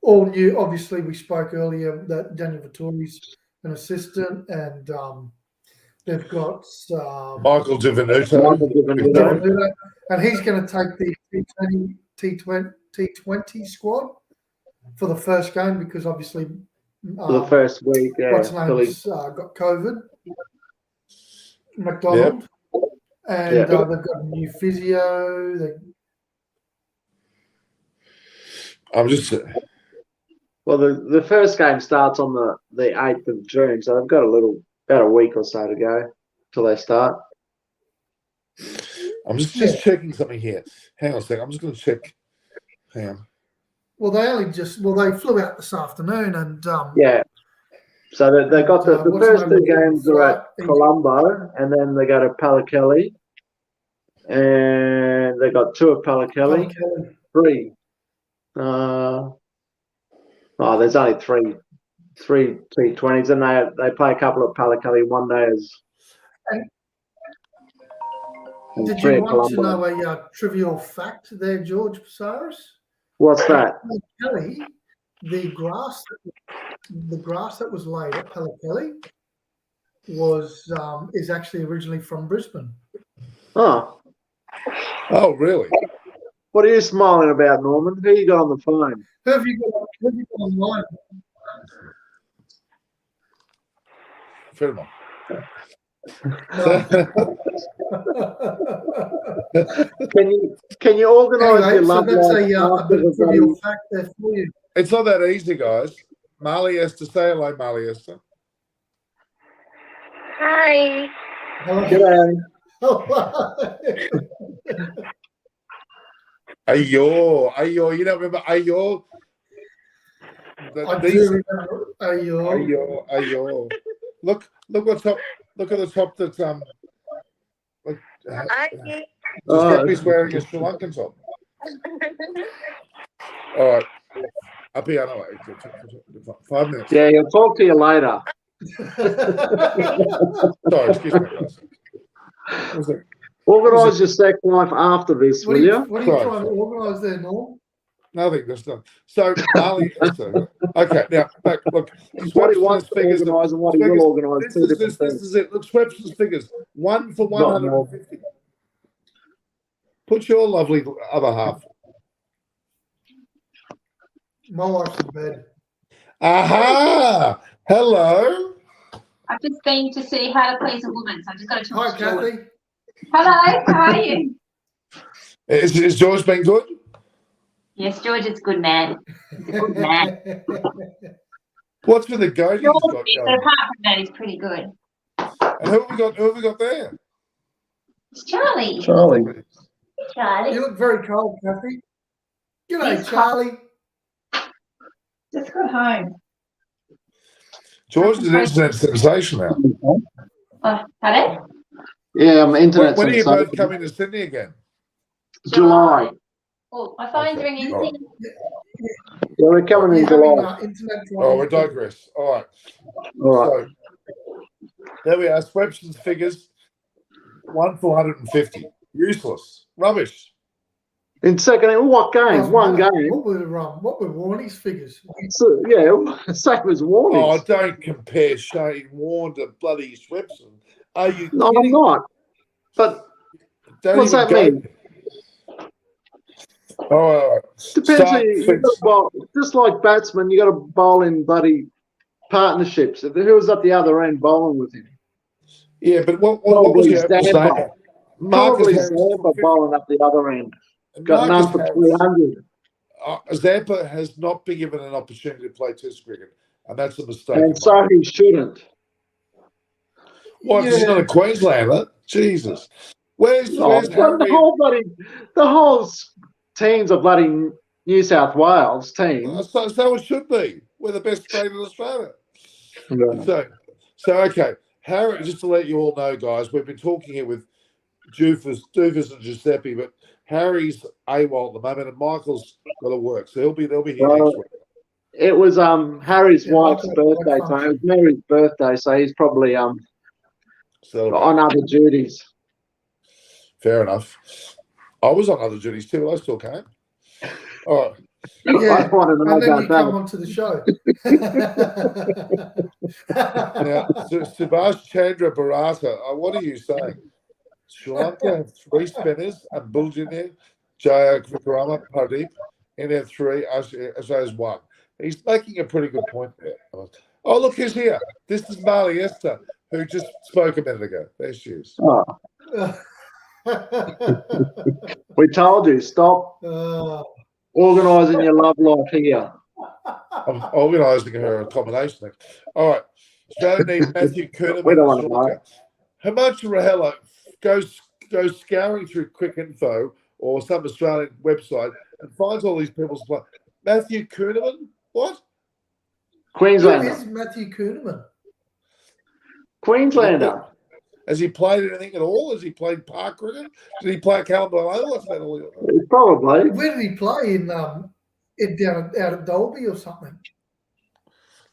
all new. Obviously, we spoke earlier that Daniel Vittori's an assistant, and they've got Michael Divenuto. Michael Divenuto. and he's going to take the T20 squad for the first game because obviously For the first week, yeah. what's name's got COVID. McDonald. And Yeah. they've got a new physio. I'm just. Well, the first game starts on the 8th of June, so they've got about a week or so to go till they start. I'm just checking something here. Hang on a second. I'm just going to check. Hang on. Well, they flew out this afternoon, and Yeah. So they got the what's first the two name of games the are at flight? Colombo, and then they go to Palakelly, and they got two at Palakelly. Three. There's only three T20s, and they play a couple at Palakelly one day as. And Did three you at want to Colombo. know a trivial fact there, George Psaris? What's that? Palakelly, the grass that was laid at Palakelly is actually originally from Brisbane. Oh, Really? what are you smiling about, Norman? Who you got on the phone? Who have you got online? Fairmont. Can you organise Anyway, your so love that's life a after bit of the trivial fact there for you. It's not that easy, guys. Marley Esther, say hello, Marley Esther. Hi. G'day. Ayo. You don't remember Ayo? I do remember Ayo. Look what's up. Look at the top. That's Giuseppe's wearing a Sri Lankan top. All right. Up here, no, 5 minutes. Yeah, he'll talk to you later. Sorry, excuse me, guys. Organise your sex life after this, will you? What are you trying to organise there, Norm? Nothing. That's done. So, Marley. Okay, now back. Look, What he wants to organise and what he will organise. This is it. Look, Swepson's figures. 1 for 150. Put your lovely other half. My wife's in bed. Aha! Hello. I've just been to see How to Please a Woman, so I've just got to talk Hi, to George. Kathy. Hello, how are you? Is George been good? Yes, George is good man. He's a good man. What's with the goat he's got But going? apart from that, he's pretty good. And who have we got there? It's Charlie. Charlie. Charlie. You look very cold, Kathy. G'day, He's Charlie. Just got home. George is an internet sensation now. Oh, pardon? Yeah, I'm internet. When are you both coming to Sydney again? July. Oh, my phone's Okay. ringing. Oh. Yeah, we're coming in July. Internet Oh, we digress. All right. All right. So, there we are. Swepson's figures. 1 for 150. Useless. Rubbish. In second, what game? One game. What were Warney's figures? So, yeah, same as Warning. Oh, don't compare Shane Warne to bloody Swepson. Are you No, I'm kidding? not. But Don't what's even that mean? All right. Depends. You got to bowl, just like batsmen, you got to bowl in bloody partnerships. Who was at the other end bowling with him? Yeah, but what was your Zampa. Probably Harris? Zampa bowling up the other end. Got none for 300. Zampa has not been given an opportunity to play Test cricket, and that's a mistake. And so he shouldn't. What? He's not a Queenslander. Jesus. Where's The whole teams of bloody New South Wales team. So it should be. We're the best state in Australia. Yeah. So okay. Harry, just to let you all know, guys, we've been talking here with Doofus and Giuseppe, but Harry's AWOL at the moment, and Michael's got to work, so they'll be here next week. It was Harry's wife's Michael, birthday, so it was Mary's birthday, so he's probably on other duties. Fair enough. I was on other duties too, but I still came. All right. Yeah, I want to know and then about you that. come onto the show. Now, Subhash Chandra Bharata, what are you saying? Sri Lanka have 3 spinners and Buljiner, Jaya Vikrama, Pardeep, and they have 3, Australia's 1. He's making a pretty good point there. Oh, look who's here. This is Marley Esther, who just spoke a minute ago. There she is. Oh, we told you, stop organising your love life here. I'm organising her accommodation. All right. Australia need Matthew We don't Kuhneman. want to know. Himanshu Rahela goes scouring through Quick Info or some Australian website and finds all these people's play. Matthew Kuhneman? What? Who Queenslander. is Matthew Kuhneman? Queenslander. Has he played anything at all? Has he played park cricket? Did he play a Callum What's that all? Probably. Where did he play? In down out at Dolby or something?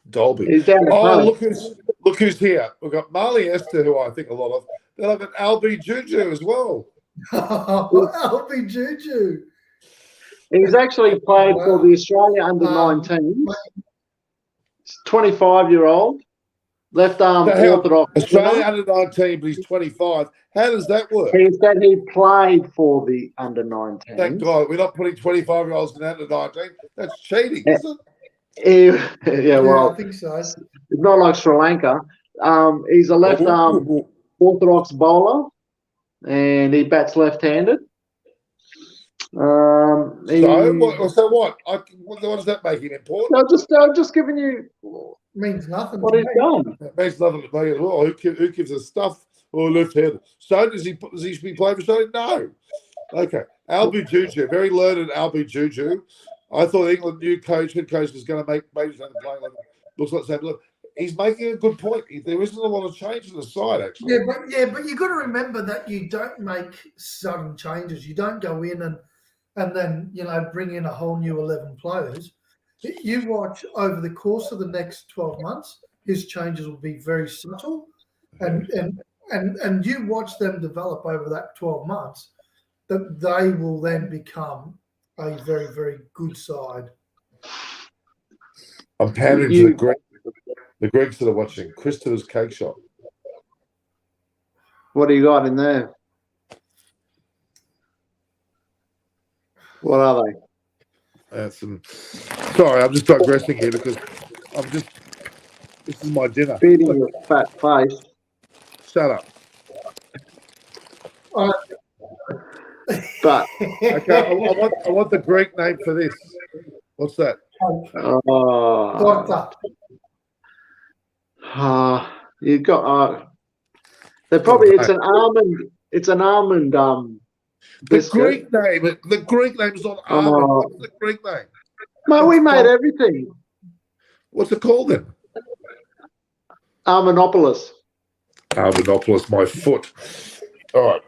Dolby. He's down the Oh, coast. look who's here. We've got Marley Esther, who I think a lot of. Then I've got LB Juju as well. LB Juju. He's actually played for the Australia under-19. 25-year-old. Left arm orthodox. Australia under-19, but he's 25. How does that work? He said he played for the under-19. Thank God. We're not putting 25-year-olds in under-19. That's cheating, isn't it? Yeah, well, I think so. It's not like Sri Lanka. He's a left arm orthodox bowler, and he bats left-handed. So what? What does that make him important? I'm just giving you Means nothing. what he's done. It makes nothing to me at all. Who gives us stuff or left-handed? So does he be playing for Australia? No. Okay. Albie Juju, very learned Albie Juju. I thought England new head coach was going to make maybe something playing like looks like Sam. Look, he's making a good point. There isn't a lot of change in the side actually. Yeah, but you got to remember that you don't make sudden changes. You don't go in and then bring in a whole new 11 players. You watch over the course of the next 12 months, his changes will be very subtle, and you watch them develop over that 12 months, that they will then become a very, very good side. I'm pandering to the Greeks that are watching. Christopher's Cake Shop. What do you got in there? What are they? Sorry, I'm just digressing here because this is my dinner. Feeding your fat face. Shut up. But Okay, I want the Greek name for this. What's that? You got they're probably it's an almond biscuit. The Greek name is not almond. What's the Greek name? Mate, we made everything. What's it called then? Almondopolis. Almondopolis, my foot. All right.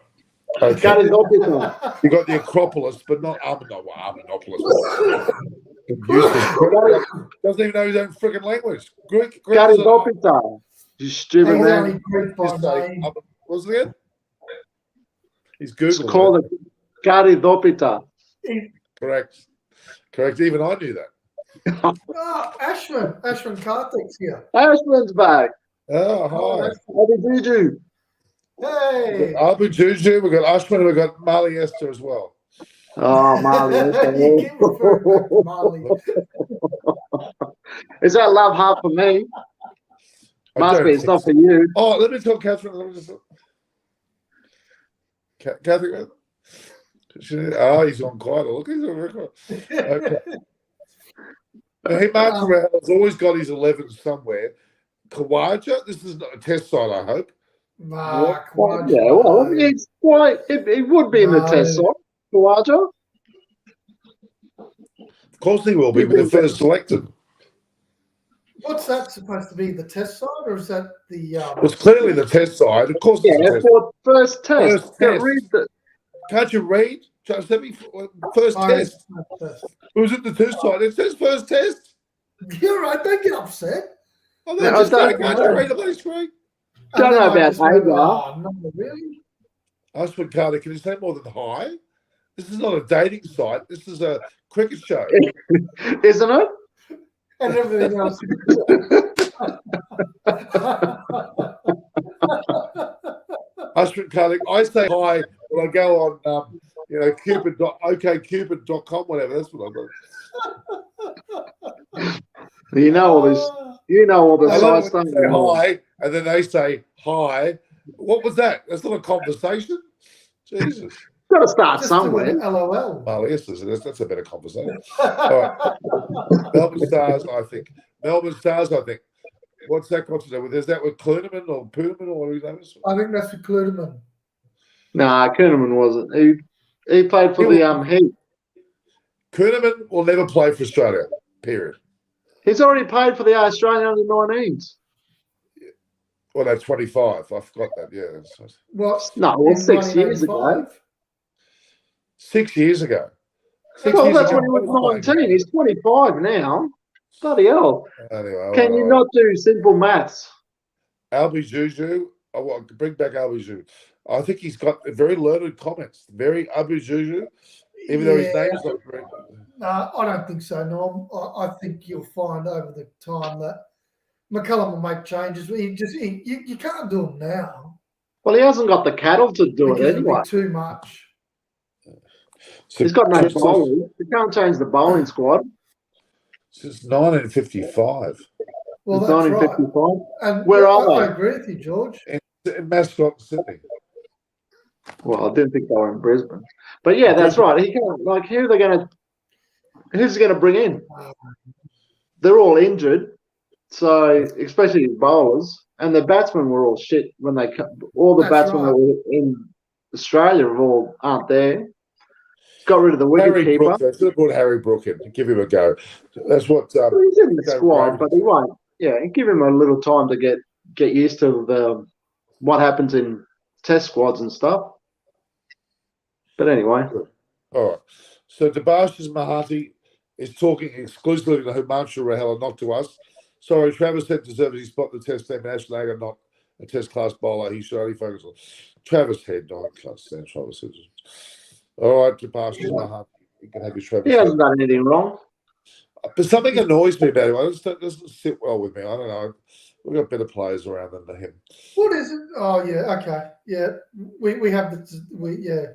Okay. You got the Acropolis, but not Almondopolis. Doesn't even know his own freaking language. Greek. Garidopita. You stupid man. What's it again? He's Googled. It's called Garidopita. Correct. Even I knew that. Ashwin Karthik's here. Ashwin's back. Oh, hi. How did you? Hey. Abu Juju, we've got Ashwin, we've got Marley Esther as well. Oh, Marley. You keep referring back to Marley. Is that love heart for me? Must be. It's not for you. Oh, let me talk, Catherine. Catherine. He's on quiet. Look, he's on record. Okay. Hey, Mark has always got his 11 somewhere. Kawaja, this is not a test side, I hope. Mark, yeah, well, it's quite. It would be in the test side. Kawaja. course he will be with the first selected. What's that supposed to be? The test side, or is that the? Well, it's clearly the test side. Of course, it's Yeah, the test. for first test. First Go test. read the. Can't you read? Just let me first test. Who's at the test side? It says first test. You're right. Don't get upset. Oh, No, just I don't can't you read the bloody screen? Don't know about Hagar. Oh, no, really? Osman Carter, can you say more than hi? This is not a dating site. This is a cricket show. Isn't it? And everything else. Osman Carter, I say hi when I go on, Cupid. OkCupid.com, whatever. That's what I got. You know all this. You know all the I love side it stuff. when you say hi, and then they say hi. What was that? That's not a conversation. Jesus. Got to start Just somewhere. doing LOL. Well, yes, that's a better conversation. All right. Melbourne Stars, I think. What's that got to do with? Is that with Kluneman or Pooneman or whatever his name is? I think that's for Kluterman. Nah, Kuhneman wasn't. He played for the Heat. Kuhneman will never play for Australia. Period. He's already played for the Australian under-19s. Well, that's 25. I forgot that. Yeah. What? No, well, 6 years ago. 1985? 6 years ago. Well, that's when he was 19. He's 25 now. Bloody hell. Anyway, Can you not do simple maths? Albie Juju. I want to bring back Albie Juju. I think he's got very learned comments. Very Albie Juju, even though his name's not correct. No, I don't think so, Norm. I think you'll find over the time that McCullum will make changes. You can't do them now. Well, he hasn't got the cattle to do because it anyway. it'll be too much. So He's got no bowling. He can't change the bowling squad. Since 1955. Well, It's that's 1955. right. And Where are I they? agree with you, George. In Mascot, Sydney. Well, I didn't think they were in Brisbane. But yeah, that's right. He can't, like, who's he going to bring in? They're all injured. So, especially the bowlers. And the batsmen were all shit when they come. All the That's batsmen right. that were in Australia aren't there. Got rid of the wicket Harry keeper. Brook, they should have brought Harry Brook in. Give him a go. That's what. Well, he's in the Go squad, Ravens. but he won't. Yeah, give him a little time to get used to what happens in test squads and stuff. But anyway, All right. So Debashis Mahati is talking exclusively to Himanshu Rahela, not to us. Sorry, Travis Head deserves his spot in the test team. National Agger, not a test class bowler. He should only focus on Travis Head. No, I can't stand Travis Head. All right, Debashis Mahati. You can have your Travis he Head. hasn't done anything wrong. But something annoys me about him. It doesn't sit well with me. I don't know. We've got better players around than him. What is it? Oh, yeah. Okay. Yeah. We have Yeah.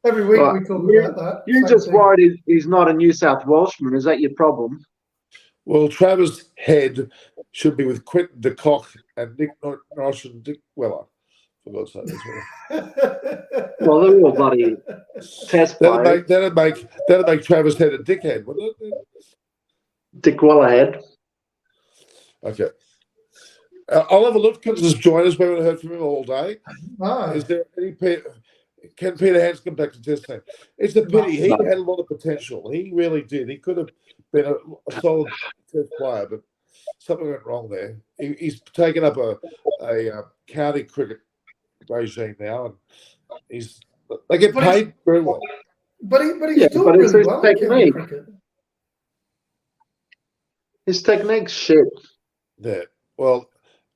every week Right. we talk about that. You're Same just thing. worried he's not a New South Welshman. Is that your problem? Well, Travis Head should be with Quentin de Kock and Nick Norris and Dick Weller. For God's sake, that's what. Well, they're all bloody test players. That'd make Travis Head a dickhead, wouldn't it? Dick Wellerhead. Okay. Oliver Lufkins has joined us. We haven't heard from him all day. No. Is there any can Peter Handscomb back to test team? It's a pity. He had a lot of potential. He really did. He could have been a solid test player, but something went wrong there. He's taken up a county cricket regime now, and they get paid very well. But he's doing but it's really his well in county technique. cricket. His technique's shit. Yeah. Well,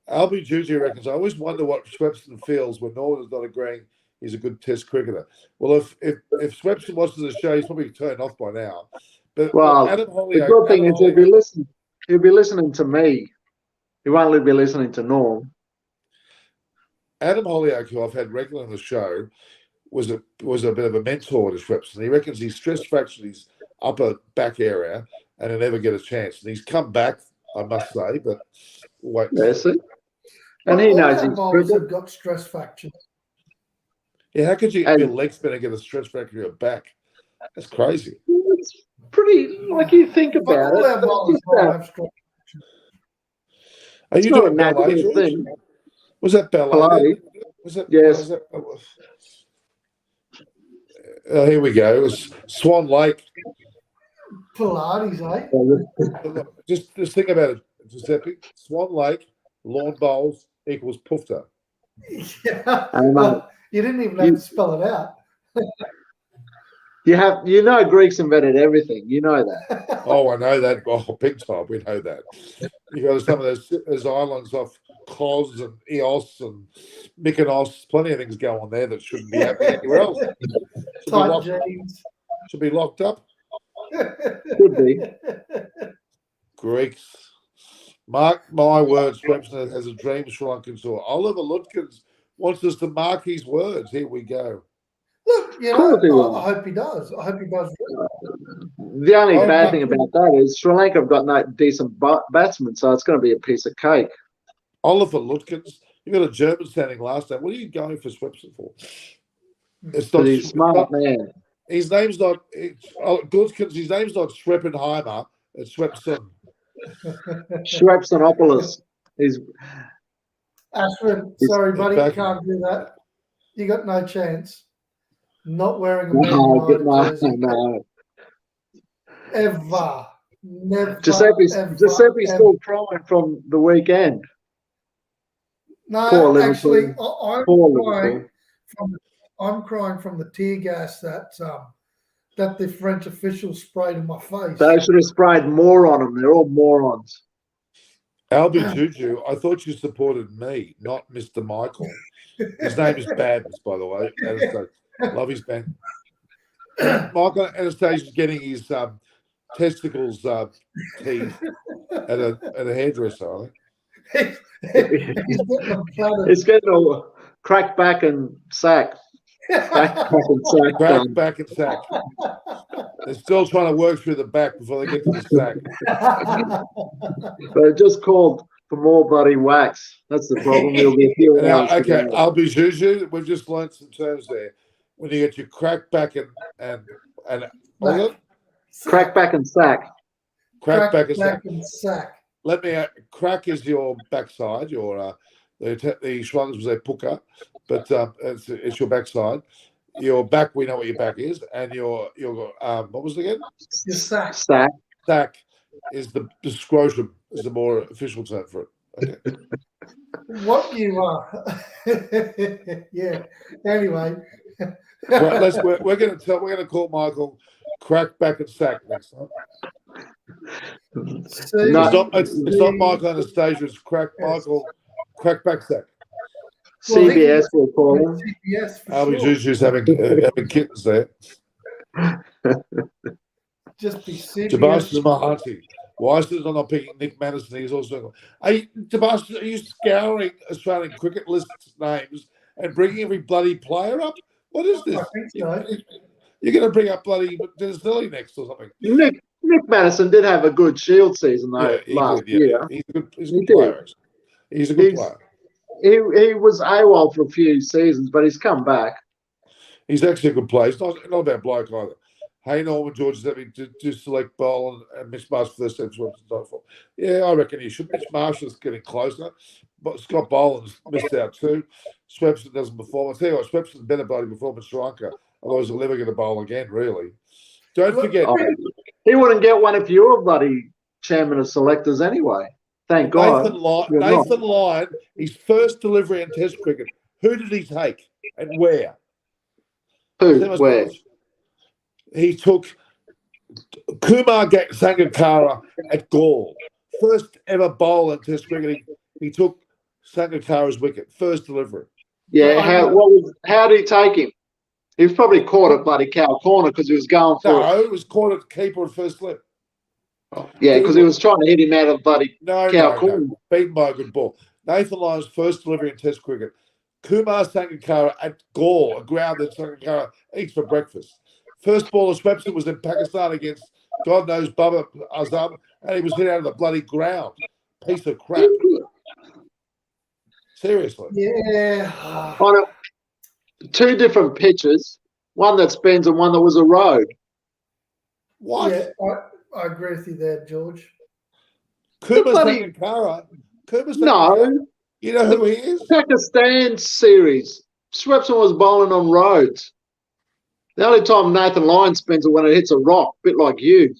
Albie Juju reckons, I always wonder what Swepson feels when Norman is not agreeing he's a good test cricketer. Well, if Swepson watches the show, he's probably turned off by now. But Well, Adam the Holyoake, good thing Adam is he'll be listening to me. He won't be listening to Norm. Adam Holyoake, who I've had regular on the show, was a bit of a mentor to Swepson. He reckons he's stress fractured his upper back area and he'll never get a chance. And he's come back, I must say, but wait. Yes, and he All knows our he's bowlers crippled. have got stress fractures. Yeah, how could you And- be a leg spinner and get a stress fracture in your back? That's crazy. It's pretty, like you think But about all it. our bowlers It's not- have stress. Are it's you not a doing ballet, negative George? thing. Was that ballet? Pilates. Was that? Yes. Was that, here we go. It was Swan Lake. Pilates, eh? But look, just think about it, Giuseppe. Swan Lake, lawn bowls equals Pufta. Yeah. And, Well, you didn't even have to spell it out. you know, Greeks invented everything. You know that. Oh, I know that. Oh, big time. We know that. You go to some of those islands off Kos and Eos and Mykonos. Plenty of things go on there that shouldn't be happening anywhere else. Tight jeans. Should be locked up. Could be. Greeks. Mark my words, Webster has a dream Sri Lankan tour. Oliver Lutkins wants us to mark his words. Here we go. Look, you know, I hope he does. I hope he does. The only bad thing about that is Sri Lanka have got no decent batsmen, so it's going to be a piece of cake. Oliver Lutkins, you got a German standing last name. What are you going for Swepson for? It's not. He's smart man. His name's not Lutkins. His name's not Schweppenheimer. It's Swepson. Schwepsonopoulos. He's Ashwin, sorry, buddy, you can't do that. You got no chance. Not wearing a Man jersey. No. Ever. Never. Giuseppe's still crying from the weekend. No, Poor actually, Liverpool. I'm crying from the tear gas that the French officials sprayed in my face. They should have sprayed more on them. They're all morons. Albie Juju, I thought you supported me, not Mr. Michael. His name is Babs, by the way. Love his band. Michael Anastasia's getting his testicles teased at a hairdresser, I think. He's getting a crack back and sack. Crack back and sack. They're still trying to work through the back before they get to the sack. They just called for more bloody wax. That's the problem. Okay, Albie Juju, we've just learned some terms there. When you get your crack back and crack back and sack. Crack back and sack. Let me crack is your backside. Your the Schwans was a puka, but it's your backside. Your back, we know what your back is, and your what was it again? Your sack. Sack is the scrotum is the more official term for it. Okay. What you are? Yeah. Anyway. Well, we're going to call Michael crack back and sack next time. It's not Michael Anastasia. It's crack back sack. CBS will call him. CBS. Albie Juju's having kittens there. Just be CBS. Sebastian Mahanti. Why is it I'm not picking Nick Madison? He's also. Sebastian, are you scouring Australian cricket lists names and bringing every bloody player up? What is this? I think so. You're going to bring up bloody Dennis Lilly next or something. Nick Madison did have a good Shield season though last year. He's a good player. He's a good player. He was AWOL for a few seasons, but he's come back. He's actually a good player. He's not a bad bloke either. Hey, Norman George is having to select bowl and Mitch Marsh for the same and so forth. Yeah, I reckon he should. Mitch Marsh is getting closer, but Scott Boland's missed out too. Swepson doesn't perform. I tell you what, Swepson's better bloody performance Sri Lanka. Otherwise, he'll never get a bowl again, really. Don't forget. He wouldn't get one if you were bloody chairman of selectors anyway. Thank God. Nathan Lyon, his first delivery in Test cricket, who did he take and where? Where? He took Kumar Sangakkara at Galle. First ever bowl in Test cricket. He took Sangakkara's wicket. First delivery. Yeah, how did he take him? He was probably caught at bloody cow corner because he was going for it. No, he was caught at keeper at first slip. Yeah, because he was trying to hit him out of bloody cow corner. No. Beaten by a good ball. Nathan Lyon's first delivery in Test cricket. Kumar Sangakkara at Galle, a ground that Sangakkara eats for breakfast. First ball of Swepson was in Pakistan against God knows Baba Azam, and he was hit out of the bloody ground. Piece of crap. Seriously. Yeah. On two different pitches, one that spins and one that was a road. What? Yeah, I agree with you there, George. Kumar Sangakkara. No. You know who he is? Pakistan series. Swepson was bowling on roads. The only time Nathan Lyon spins it when it hits a rock, a bit like you.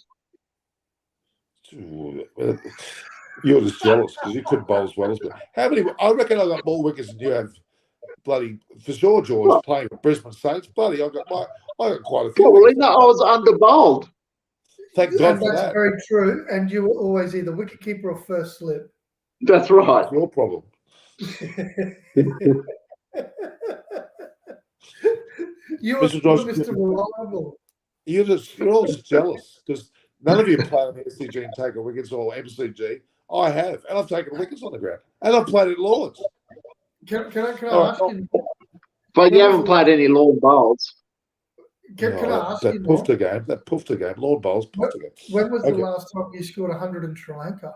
You're just jealous because you couldn't bowl as well as me. How many? I reckon I got more wickets than you have. Bloody for sure, George What? playing with Brisbane Saints. Bloody, I got quite a Yeah, few. well, Wickets. I was underbowled. Thank God And for that's that. very true. And you were always either wicketkeeper or first slip. That's right. It's your problem. You were Mr. Josh, Mr. Reliable. you're all just jealous because none of you play on the SCG and taken wickets or MCG. I have, and I've taken wickets on the ground, and I've played at Lords. Can I All right. ask you? But you When was haven't played any lawn bowls. Can I ask that you, Norm, Pufter game, Lord Bowles Pufter game. when was Okay. the last time you scored 100 in Sri Lanka?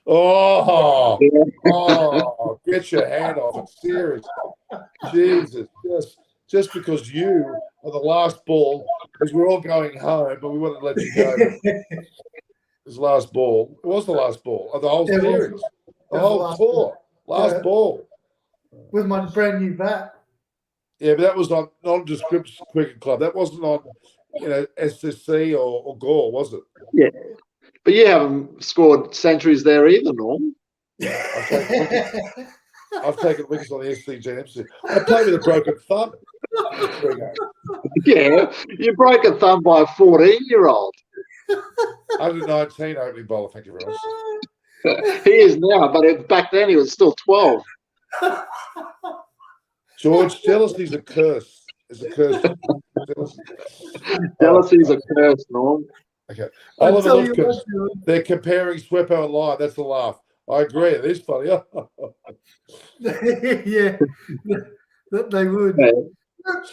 Oh, Yeah. get your hand off it, seriously. Jesus, just because you are the last ball, because we're all going home, but we wanted to let you go. This last ball. It was the last ball of the whole It was. series. The whole last tour. Last Yeah. ball. With my brand new bat. Yeah, but that was on nondescript cricket club. That wasn't on, SSC or Gore, was it? Yeah. But you haven't scored centuries there either, Norm. I've taken wickets on the SCG and MCG. I played with a broken thumb. For 3 games. Yeah. You broke a thumb by a 14-year-old. Under 19 opening bowler, thank you very much. He is now, but back then he was still 12. George, jealousy's a curse. It's a curse. Jealousy's a curse, Norm. Okay. I Oliver tell you Lufkin, what, they're comparing Swepo and Lyon. That's a laugh. I agree. It is funny. yeah, that they would. Yeah.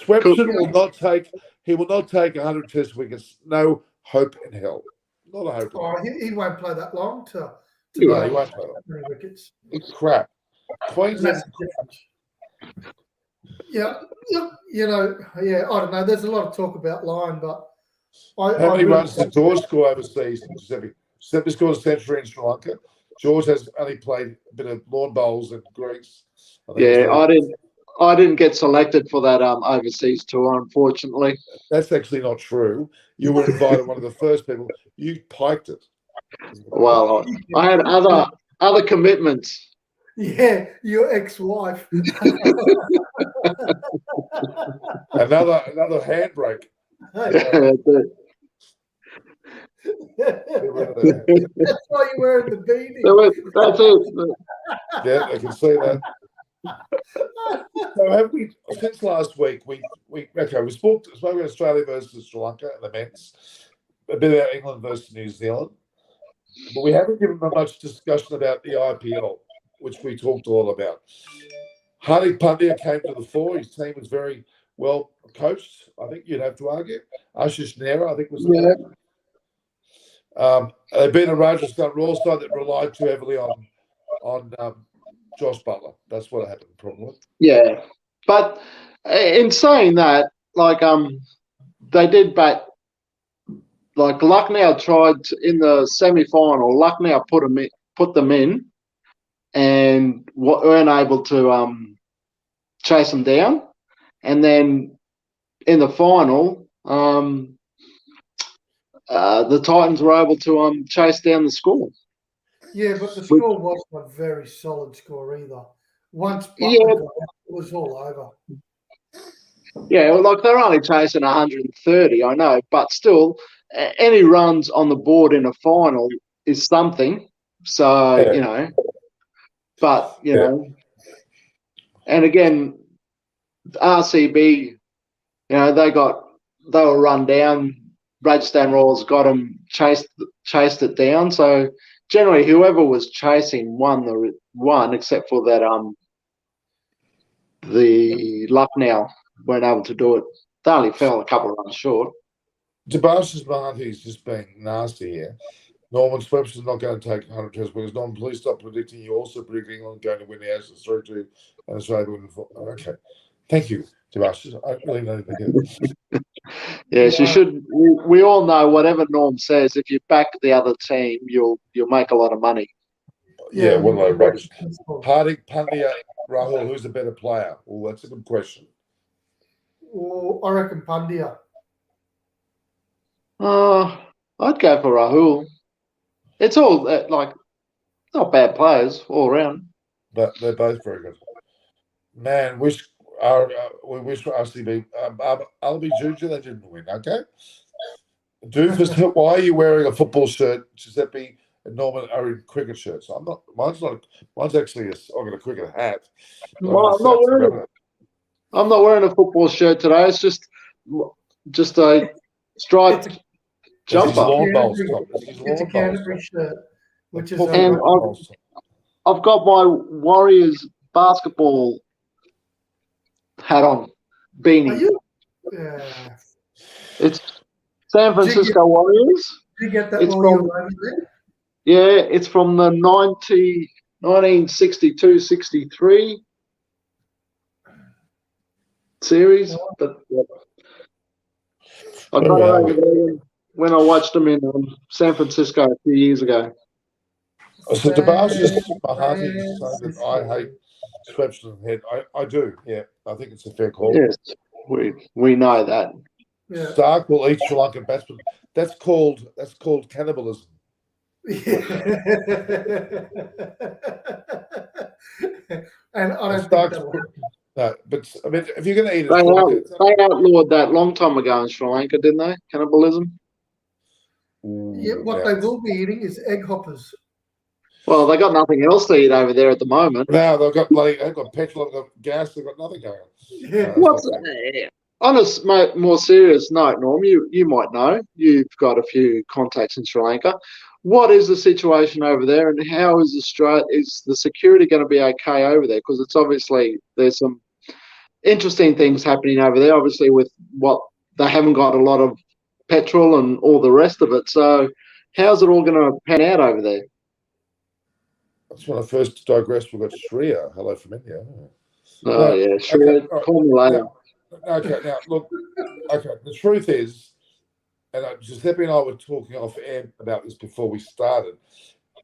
Swepson will not take. He will not take 100 Test wickets. No hope in hell. Not a hope. Oh, he won't play that long to No, he won't play that many wickets. Crap. And Queensland. that's the difference. Yeah, look, I don't know. There's a lot of talk about Lyon, but How many runs did George score overseas? Giuseppe scored a century in Sri Lanka. George has only played a bit of lawn bowls in Greece. Yeah, I didn't get selected for that overseas tour, unfortunately. That's actually not true. You were invited, one of the first people. You piked it. Well, I had other commitments. Yeah, your ex-wife. Another handbrake. That's why you're wearing the beanie. That's it. Yeah, I can see that. So have we since last week? We spoke about Australia versus Sri Lanka and the men's, a bit about England versus New Zealand, but we haven't given them much discussion about the IPL, which we talked a lot about. Hardik Pandya came to the fore. His team was very well coached. I think you'd have to argue. Ashish Nehra, I think, was the they've been a Rajasthan Royals side that relied too heavily on Josh Butler. That's what I had the problem with. Yeah, but in saying that, they did bat. Like Lucknow tried in the semi-final. Lucknow put them in, and weren't able to chase them down. And then in the final, the Titans were able to chase down the score. Yeah, but the score wasn't a very solid score either. Once Butler got out, it was all over. Yeah, well, they're only chasing 130, I know, but still, any runs on the board in a final is something. So, but, and again, RCB, they were run down. Rajasthan Royals got them, chased it down. So generally, whoever was chasing won, except for that the Lucknow weren't able to do it. They only fell a couple of runs short. Tabash's Mahanti's just being nasty here. Norman Swepson's not going to take 100 Test wickets. Norman, please stop predicting. You also predict England going to win the Ashes 3-2 and Australia winning 4. Okay. Thank you, Tabash. I really don't think it. Yes, you should. We all know whatever Norm says. If you back the other team, you'll make a lot of money. Yeah, what a load of rubbish. Hardik Pandya, Rahul, who's a better player? Well, that's a good question. Well, I reckon Pandya. I'd go for Rahul. It's all like not bad players all around. but they're both very good. Man, we wish for RCB. LBJJ, they didn't win. Okay, Doofus, why are you wearing a football shirt? Giuseppe and Norman are in cricket shirts. I'm not. Mine's not. Mine's actually I've got a cricket hat. I'm not wearing a football shirt today. It's just a striped jumper. It's a Canterbury shirt, which is. And I've got my Warriors basketball hat on, beanie. Yeah. It's San Francisco Warriors. Did you get that while you were over there? Yeah, it's from the 1962-63 series. But I got it over there when I watched them in San Francisco a few years ago. So Tabasha's Mahati saying that I hate sweeps to the head. I do, yeah. I think it's a fair call. Yes, we know that. Yeah. Stark will eat Sri Lankan batsmen. That's called cannibalism. And I don't Stark's, think that no, but I mean, if you're going to eat it, they outlawed that long time ago in Sri Lanka, didn't they? Cannibalism. What they will be eating is egg hoppers. Well, they got nothing else to eat over there at the moment. No, they've got petrol, they've got gas, they've got nothing going on. Yeah. On a more serious note, Norm, you might know. You've got a few contacts in Sri Lanka. What is the situation over there, and how is the security going to be okay over there? Because it's obviously there's some interesting things happening over there. Obviously, with what they haven't got a lot of petrol and all the rest of it. So, how's it all going to pan out over there? That's when I first digressed. We've got Shreya. Hello from India. Oh, yeah. Shreya, call me later. Okay, now, look. Okay, the truth is, and Giuseppe and I were talking off air about this before we started,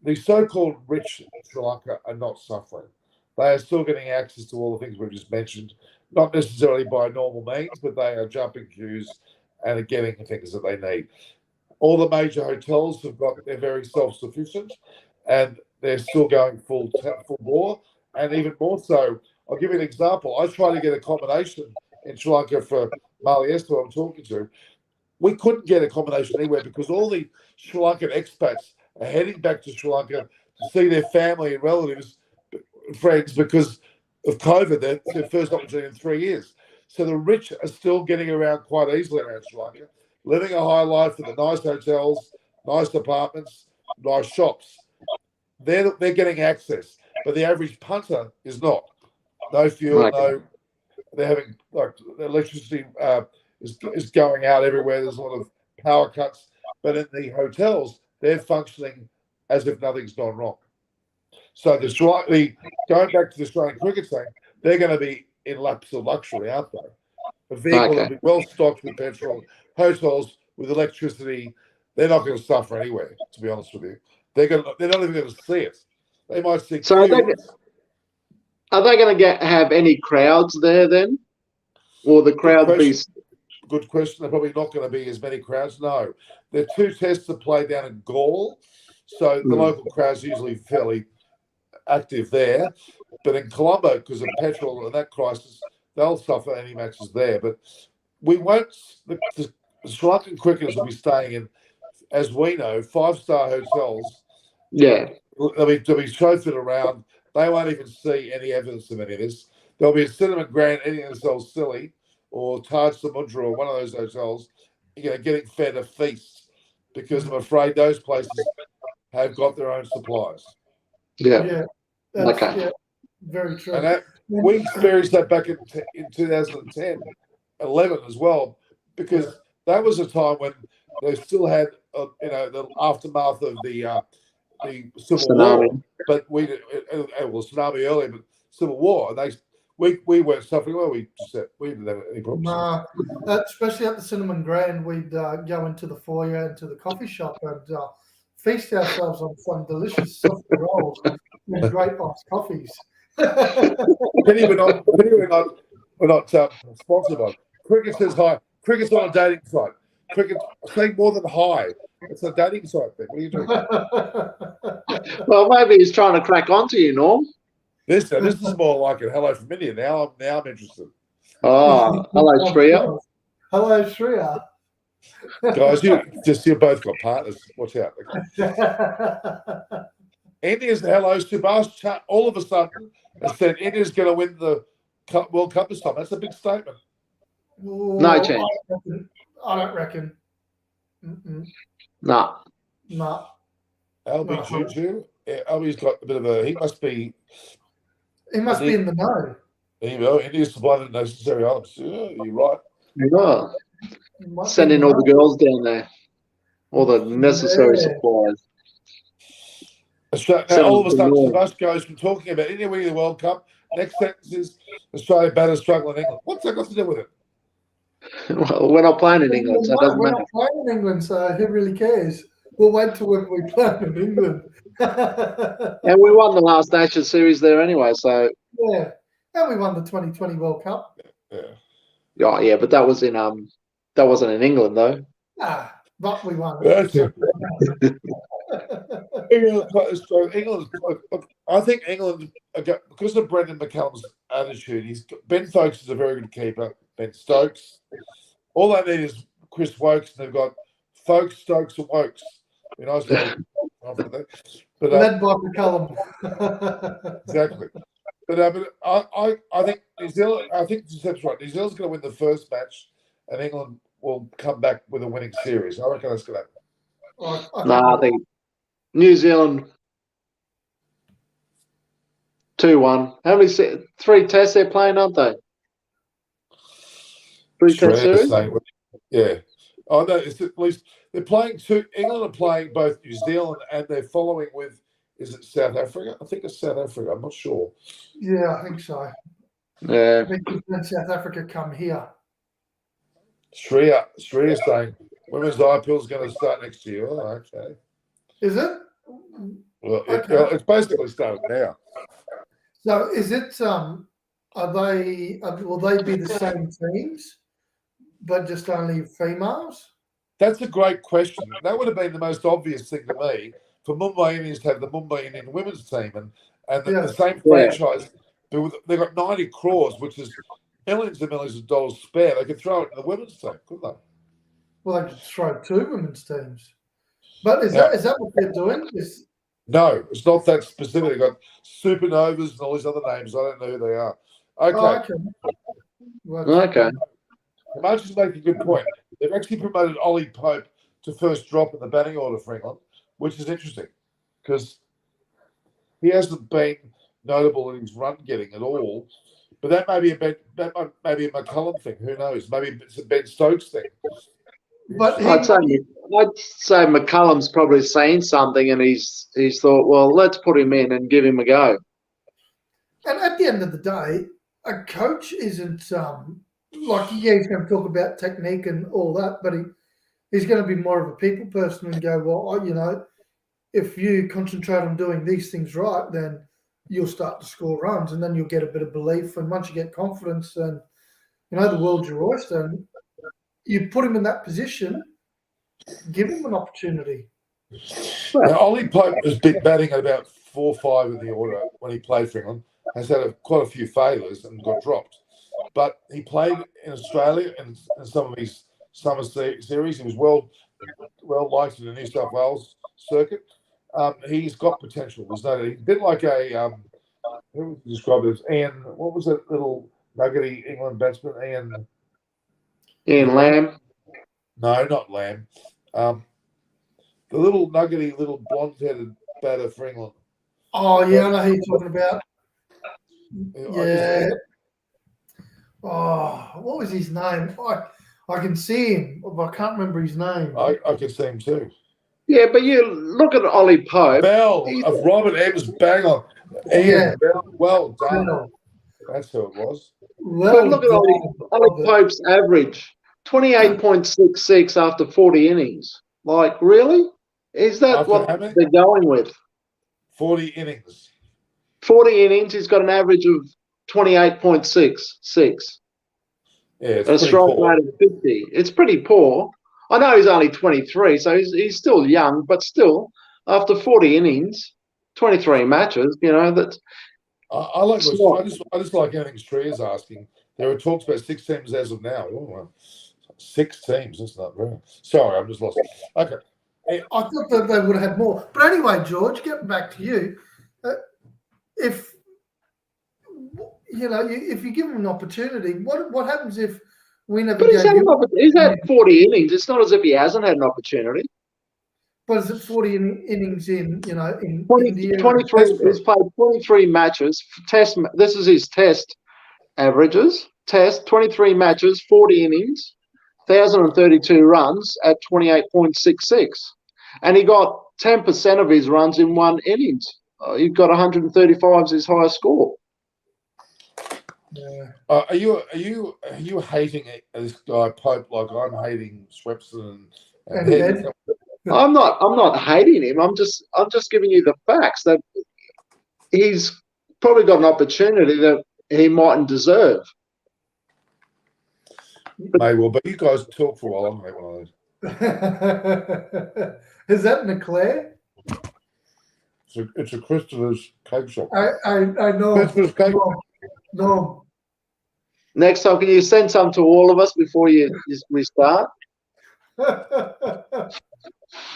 the so-called rich Sri Lanka are not suffering. They are still getting access to all the things we've just mentioned, not necessarily by normal means, but they are jumping queues and are getting the things that they need. All the major hotels they're very self-sufficient, and they're still going full bore, and even more so. I'll give you an example. I tried to get accommodation in Sri Lanka for Maliesto I'm talking to. We couldn't get accommodation anywhere because all the Sri Lankan expats are heading back to Sri Lanka to see their family and relatives, friends, because of COVID. That's their first opportunity in 3 years. So the rich are still getting around quite easily around Sri Lanka, living a high life in the nice hotels, nice apartments, nice shops. They're getting access, but the average punter is not. No fuel, no. They're having the electricity is going out everywhere. There's a lot of power cuts, but in the hotels, they're functioning as if nothing's gone wrong. So going back to the Australian cricket team, they're going to be in laps of luxury, aren't they? The vehicle will be well stocked with petrol, hotels with electricity. They're not going to suffer anywhere, to be honest with you. They're not even going to see it. They might see. So are they going to have any crowds there then? Or the crowd be? Good question. They're probably not going to be as many crowds. No. There are 2 tests that play down in Gaul. So the local crowd's usually fairly active there. But in Colombo, because of petrol and that crisis, they'll suffer any matches there. But we won't. The Sri Lankan cricketers will be staying in, as we know, 5-star hotels. Yeah. They'll be chauffeured around. They won't even see any evidence of any of this. There'll be a Cinnamon Grand eating themselves silly, or Taj Samudra, or one of those hotels, getting fed a feast, because I'm afraid those places have got their own supplies. Yeah. Yeah, very true. And we experienced that back in 2010, 11 as well, because that was a time when they still had, the aftermath of the Civil War, but tsunami earlier, but Civil War, and we weren't suffering. Well, we didn't have any problems. No, especially at the Cinnamon Grand, we'd go into the foyer, into the coffee shop, and feast ourselves on some delicious soft rolls and great iced coffees. We're not sponsored by Cricket says hi. Cricket's on a dating site. cricket. Saying more than hi. It's a dating site thing. What are you doing? Well, maybe he's trying to crack onto you, Norm. This is more like it. Hello from India. Now I'm interested. Oh, hello, Shreya. Hello, Shreya. Guys, you've both got partners. Watch out. India's hello, Subhash all of a sudden has said India's going to win the World Cup this time. That's a big statement. No chance. I don't reckon. No. No. LB Juju, LB's got a bit of a. He must be in the know. India's supplying the necessary items. Yeah, you're right. Yeah. Sending all the girls down there, all the necessary supplies. Now, all of a sudden, Subhash goes from talking about India winning the World Cup. Next sentence is Australia batters struggling in England. What's that got to do with it? Well, we're not playing in England, so it doesn't matter. We're not playing in England, so who really cares? We'll wait till when we play in England. And we won the last Ashes series there anyway, so yeah, and we won the 2020 World Cup. Yeah. Oh, yeah, but that wasn't in England though. But we won. That's it. England. I think England, because of Brendan McCullum's attitude, Ben Stokes is a very good keeper. Ben Stokes. All they need is Chris Wokes, and they've got Folks, Stokes, and Wokes. Be nice to but led by McCullum. Exactly. But I think New Zealand. I think Giuseppe's right. New Zealand's going to win the first match, and England will come back with a winning series. I reckon that's going to happen. I think New Zealand 2-1. How many 3 tests they're playing, aren't they? 3 test series. Yeah. Oh no, it's at least they're playing two. England are playing both New Zealand and they're following with. Is it South Africa? I think it's South Africa. I'm not sure. Yeah, I think so. Yeah. I think when South Africa come here. Shreya saying women's IPL is going to start next year. Oh, okay. Is it? Well, it's basically started now. So is it? Will they be the same teams, but just only females? That's a great question. That would have been the most obvious thing to me for Mumbai Indians to have the Mumbai Indian women's team and the same franchise. They've got 90 crores, which is millions and millions of dollars spare. They could throw it in the women's team, couldn't they? Well, they could throw 2 women's teams. But is that what they're doing? No, it's not that specific. They've got supernovas and all these other names. I don't know who they are. Okay. Okay. March is making a good point. They've actually promoted Ollie Pope to first drop in the batting order for England, which is interesting because he hasn't been notable in his run getting at all. But that may be a McCullum thing. Who knows? Maybe it's a Ben Stokes thing. But I'd say McCullum's probably seen something and he's thought, well, let's put him in and give him a go. And at the end of the day, a coach isn't he's going to talk about technique and all that, but he's going to be more of a people person and go, well, if you concentrate on doing these things right, then you'll start to score runs and then you'll get a bit of belief. And once you get confidence, and the world's your oyster. And you put him in that position, give him an opportunity. Now, Ollie Pope has been batting at about 4 or 5 in the order when he played for England. Has had quite a few failures and got dropped. But he played in Australia in some of his summer series. He was well liked in the New South Wales circuit. He's got potential. He's a bit like who would you describe it as? Ian, what was that little nuggety England batsman? Ian Lamb? No, not Lamb. The little nuggety, little blonde-headed batter for England. Oh, yeah, I know who you're talking about. Yeah. Oh, what was his name? I can see him, but I can't remember his name. I can see him too. Yeah, but you look at Ollie Pope. Bell of Robert Evans, bang on. Ian Bell, well done. Bell. That's who it was. But look at Ollie Pope's average, 28.66 after 40 innings. Like, really? Is that after what they're going with? 40 innings. 40 innings, he's got an average of 28.66. Yeah, it's a strike rate of 50. It's pretty poor. I know he's only 23, so he's still young, but still, after 40 innings, 23 matches, that's I like. smart. I just like anything Stria's asking. There are talks about 6 teams as of now. Oh, well, 6 teams. That's not very. Sorry, I'm just lost. Okay. I thought that they would have had more. But anyway, George, getting back to you, if if you give him an opportunity, what happens if we never But gave you? he's had 40 innings. It's not as if he hasn't had an opportunity. But is it 40 innings in 20, India? 23. He's played 23 matches. Test. This is his test averages. Test 23 matches, 40 innings, 1,032 runs at 28.66, and he got 10% of his runs in one innings. He got 135 as his highest score. Yeah. Are you hating this guy Pope like I'm hating Swepson and Head? I'm not hating him. I'm just giving you the facts that he's probably got an opportunity that he mightn't deserve. May well, but you guys talk for a while. I'm going to one of those. Is that Leclerc? It's a Christopher's cake shop. I know. Christopher's cake. No. Next time, can you send some to all of us before we start?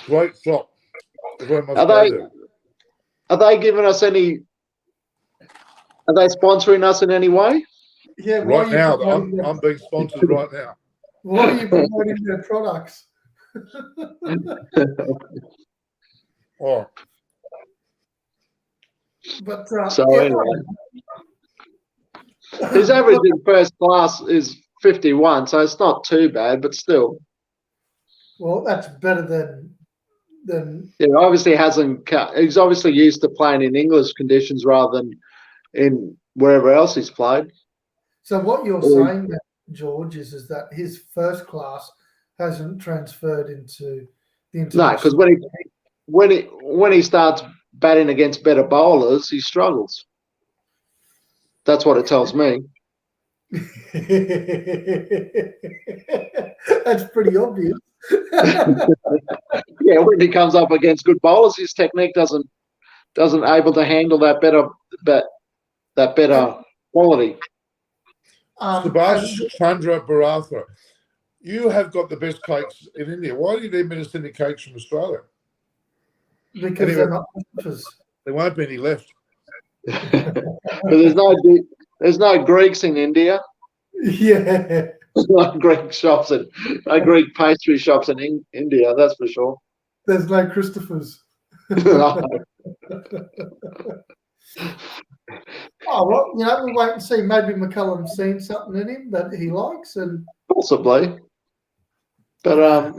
Great shop. Are they giving us any? Are they sponsoring us in any way? Yeah. Right now, I'm being sponsored right now. Why are you promoting their products? Oh. But anyway. His average in first class is 51, so it's not too bad, but still. Well, that's better than. Yeah, obviously hasn't. He's obviously used to playing in English conditions rather than in wherever else he's played. So what you're saying, George, is that his first class hasn't transferred into the international. No, because when he starts batting against better bowlers, he struggles. That's what it tells me. That's pretty obvious. Yeah, when he comes up against good bowlers, his technique doesn't able to handle that better quality. Subhash Chandra Bharatha, you have got the best cakes in India. Why do you need me to send you cakes from Australia? Because anyway, they're not Christopher's. There won't be any left. There's no Greeks in India. Yeah. There's no Greek shops and no Greek pastry shops in India, that's for sure. There's no Christopher's. No. Oh, well, we'll wait and see. Maybe McCullum's seen something in him that he likes, and possibly. But yeah.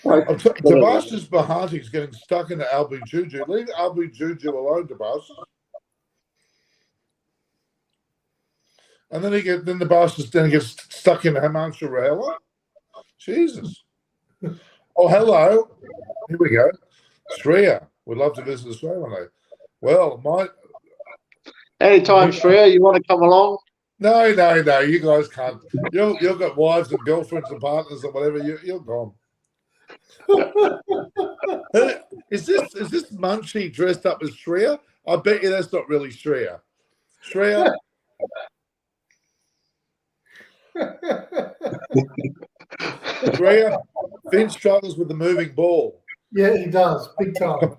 Tabasha's Bahanti's getting stuck into Albi Juju. Leave Albi Juju alone, Tabasha. And then the Bastards then gets stuck in Himanshu Rahela. Jesus. Oh, hello. Here we go. Shreya would love to visit Australia one day. Well, anytime, Shreya, you want to come along? No. You guys can't. You've got wives and girlfriends and partners and whatever. You're gone. Is this Munchie dressed up as Shreya? I bet you that's not really Shreya. Shreya. Shreya, Vince struggles with the moving ball. Yeah, he does. Big time.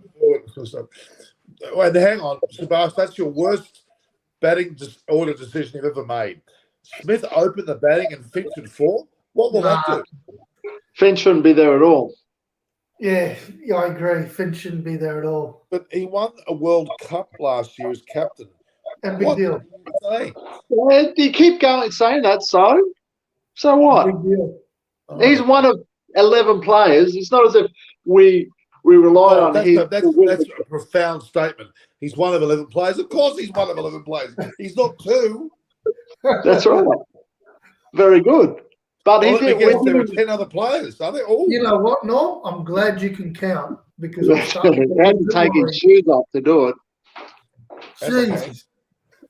Wait, hang on, Sebastian, that's your worst batting order decision you've ever made. Smith opened the batting and Finch at 4? What will that do? Finch shouldn't be there at all. Yeah, I agree. Finch shouldn't be there at all. But he won a World Cup last year as captain. And big deal. Yeah, you keep going saying that, so what? Big deal. He's one of 11 players. It's not as if we rely on him. That's a profound statement. He's one of 11 players. Of course he's one of 11 players. He's not 2. That's right. Very good. But there are 10 other players, are they all? You know what, Norm? I'm glad you can count because he had to take his shoes off to do it. Jesus.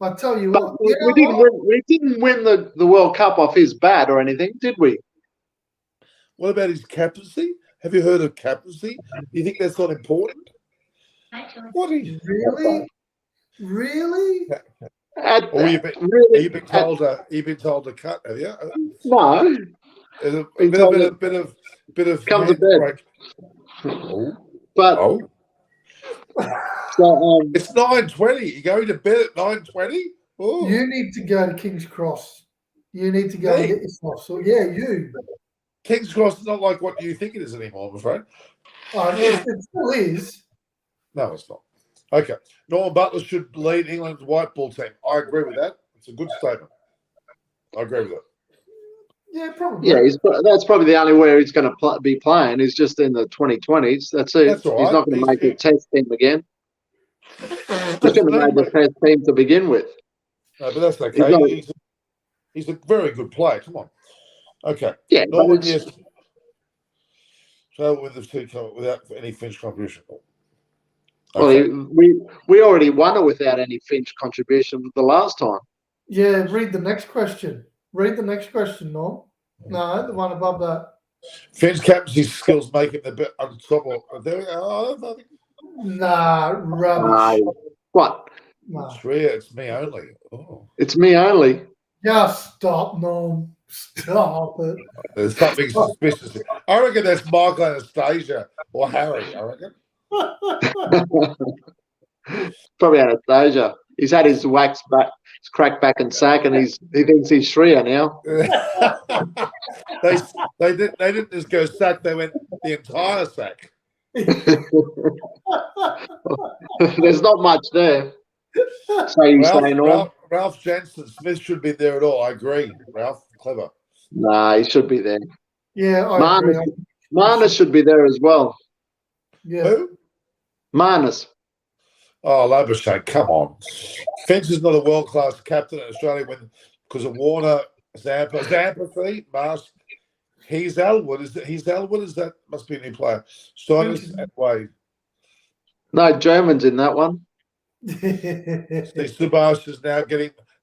I tell you but what. We didn't win the World Cup off his bat or anything, did we? What about his captaincy? Have you heard of captaincy? Do you think that's not important? What are you? Really? Or you've been told to cut? Have you? No. A Been told bit of come to bed. break. Oh, But so, it's 9:20. You're going to bed at 9:20. Oh, You need to go to King's Cross. You need to go and get yourself. So yeah, you. King's Cross is not like what you think it is anymore, I'm afraid. It still is. No, it's not. Okay. Norman Butler should lead England's white ball team. I agree with that. It's a good statement. I agree with that. Yeah, probably. yeah, that's probably the only where he's going to be playing is just in the 2020s. That's it. That's all right. He's not going to make the test team again. He should have made the test team to begin with. No, but that's okay. He's a very good player. Come on. Okay. Yeah. Norman, yes. So with the two without any Finch contribution. Okay. Well, we already won it without any Finch contribution the last time. Yeah, read the next question. Read the next question, Norm. No, the one above that. Finch captaincy skills make him the bit on top of there. Nah, rubbish. What? Nah. It's me only. Oh. It's me only. Just stop, Norm. Stop it. There's something suspicious. I reckon that's Michael Anastasia or Harry. I reckon. Probably Anastasia. He's had his wax back, his crack back and sack, and he thinks he's Shreya now. they didn't just go sack. They went the entire sack. There's not much there. So you saying all? Ralph Jensen Smith should be there at all. I agree. Ralph, clever. Nah, he should be there. Yeah, I agree. Marnus should be there as well. Yeah. Who? Marnus. Oh, Labuschagne, come on. Finch is not a world-class captain in Australia because of Warner, Zampa, Mars. He's Elwood. Is that must be a new player. Steiners and Wade. No, German's in that one. Subhash is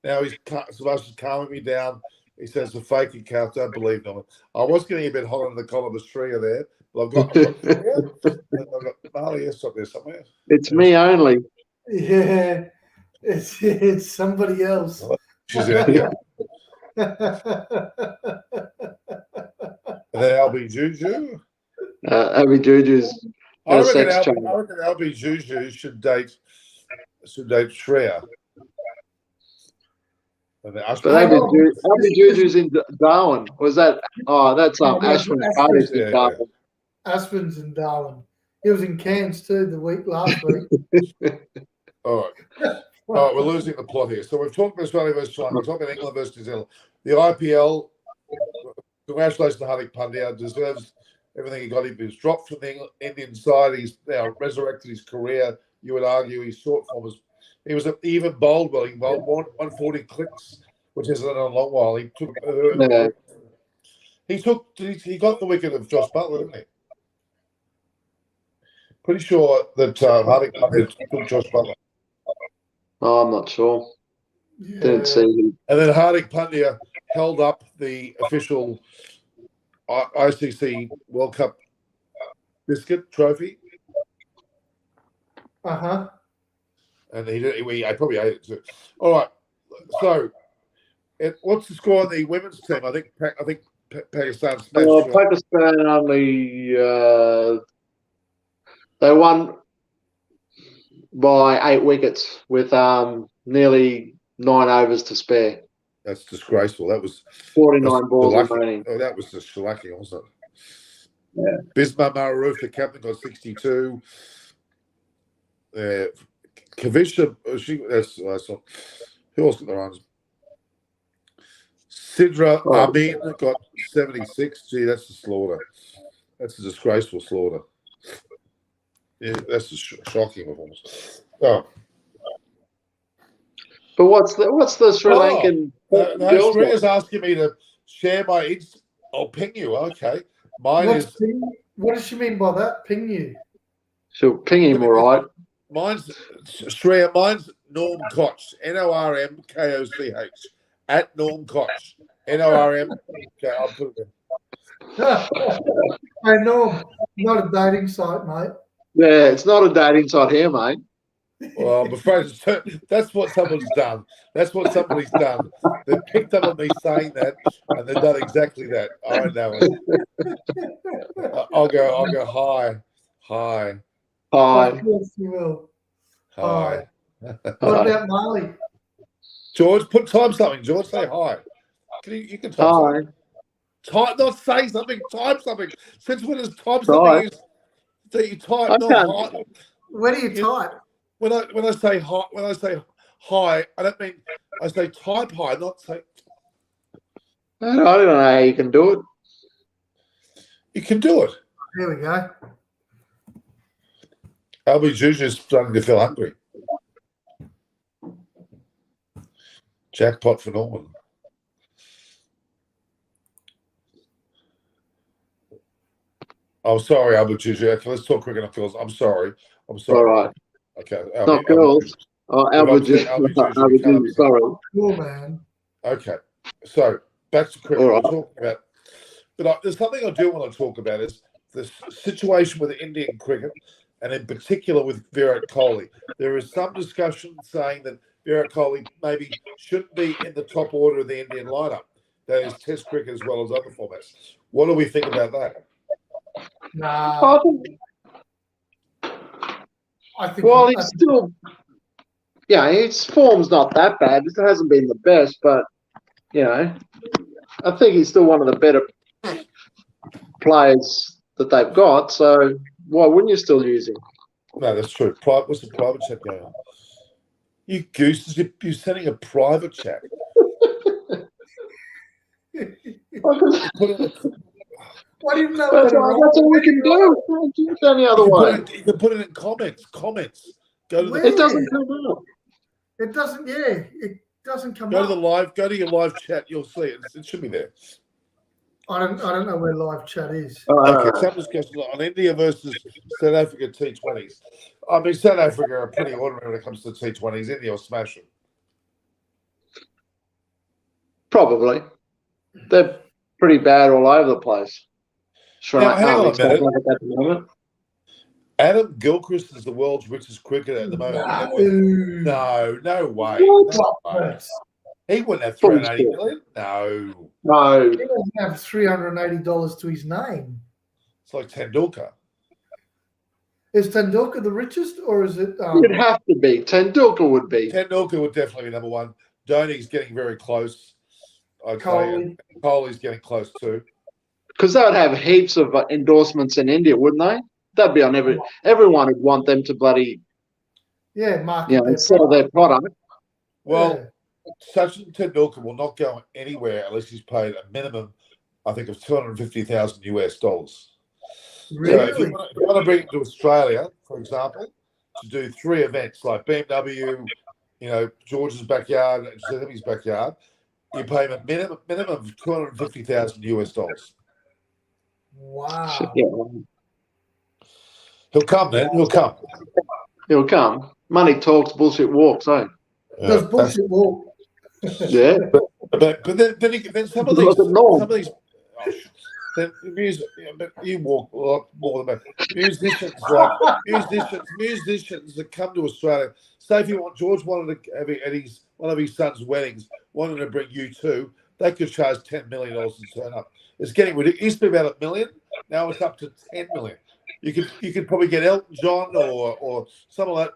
Subhash is calming me down. He says the fake account. Don't believe them. I was getting a bit hot on the column of Shreya there, but I've got Marley S up there somewhere. It's me only. Yeah, it's somebody else. She's in here. And then LB Juju. LB Juju's. I reckon LB Juju should date Shreya. But LB Juju's in Darwin. Was that? Oh, that's Ashwin Carter's in Darwin. Aspin's in Darwin. He was in Cairns too last week. All right, we're losing the plot here. So we've talked about Australia versus China. We're talking about England versus New Zealand. The IPL. Congratulations to Hardik Pandya. Deserves everything he got. He was dropped from the Indian side. He's now resurrected his career. You would argue his short form was. He was even bowled well. He bowled 140 clicks, which isn't a long while. He got the wicket of Josh Butler, didn't he? Pretty sure that Hardik Pandya took Josh Butler. Oh, I'm not sure. Yeah. Didn't see him. And then Hardik Pandya held up the official ICC World Cup biscuit trophy. Uh-huh. And I probably ate it too. All right. So, what's the score on the women's team? I think Pakistan smashed. Pakistan only they won by 8 wickets with nearly 9 overs to spare. That's disgraceful. That was 49 balls remaining. Oh, that was just shellacking, wasn't it? Yeah. Bismar Maroof, the captain, got 62. Kavisha, who else got the runs? Sidra Amin got 76. Gee, that's a slaughter. That's a disgraceful slaughter. Yeah, that's a shocking performance. Oh. But what's the Sri Lankan girls? Shreya's asking me to share my I'll ping you. Okay. What does she mean by that? Ping you? She'll ping him, all right. Mine's Norm Koch, NORMKOCH, at Norm Koch, NORM. Okay, I'll put it in. Hey, Norm, not a dating site, mate. Yeah, it's not a dating site here, mate. Well, I'm afraid that's what someone's done. That's what somebody's done. They've picked up on me saying that, and they've done exactly that. I know it. I'll go. Hi. Of Hi. course you will. What What about Marley? George, type something. George, say hi. You can type Hi. something. Not say something. Type something. Since when does type Hi. something that you type? I Not can't. hi. Where do you type? When I say hi, I don't mean I say type hi, not say. I don't know how you can do it. You can do it. There we go. Albie Junior's starting to feel hungry. Jackpot for Norman. Oh, sorry, Albert Junior. Okay, let's talk cricket. I'm sorry. All right. Okay. Not girls. Oh, Albert Junior. Sorry. Cool, man. Okay. So back to cricket. All We're right. talking about, but there's something I do want to talk about is the situation with Indian cricket, and in particular with Virat Kohli. There is some discussion saying that Virat Kohli maybe shouldn't be in the top order of the Indian lineup. That is Test cricket as well as other formats. What do we think about that? Nah, I think. Well, he's still. Yeah, his form's not that bad. It hasn't been the best, but I think he's still one of the better players that they've got. So why wouldn't you still use him? No, that's true. What's the private chat going on? You gooses, you're sending a private chat. What do you know? That's all we can do. Can't do it any other way. You can put it in comments. Go to It doesn't come out. It doesn't. Yeah, it doesn't come Go up. to the live. Go to your live chat. You'll see it. It should be there. I don't know where live chat is. Okay, some discussion on India versus South Africa T20s. I mean, South Africa are pretty ordinary when it comes to T20s. India will smash them. Probably. They're pretty bad all over the place. Now, hang on a minute. At the moment. Adam Gilchrist is the world's richest cricketer at the moment. No way. What? No way. He wouldn't have 380 million. No. He doesn't have $380 to his name. It's like Tendulkar. Is Tendulkar the richest, or is it? It'd have to be. Tendulkar would be. Tendulkar would definitely be number one. Dhoni's getting very close. I'd Kohli. say Kohli's getting close too. Because they would have heaps of endorsements in India, wouldn't they? That'd be on everyone would want them to bloody market sell their product. Well, Sachin Tendulkar will not go anywhere unless he's paid a minimum, I think, of $250,000 US. Really? So if you want to bring it to Australia, for example, to do 3 events like BMW, George's backyard, and Giuseppe's backyard, you pay him a minimum of $250,000 US. Wow. Yeah. He'll come then. He'll come. He'll come. Money talks, bullshit walks, eh? Does bullshit walk? Yeah. But then some of these then but you walk a lot more than musicians that come to Australia. Say if George wanted to have at one of his son's weddings, wanted to bring U2, they could charge $10 million to turn up. It's getting ridiculous. It used to be about $1 million. Now it's up to $10 million. You could probably get Elton John or someone like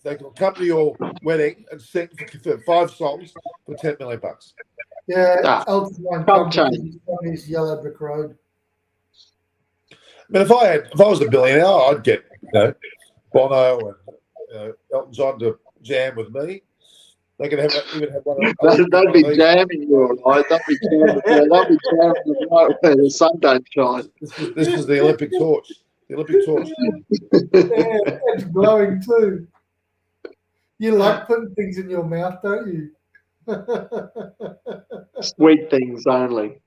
they can come to your wedding and sing for 5 songs for $10 million. Yeah, Elton John is Yellow Brick Road. I mean, if I was a billionaire, I'd get Bono and Elton John to jam with me. They could even have one. They'd be jamming you, right? They'd be jamming the night where the sun don't shine. This is the Olympic torch. The Olympic torch. Yeah, it's glowing too. You like putting things in your mouth, don't you? Sweet things only.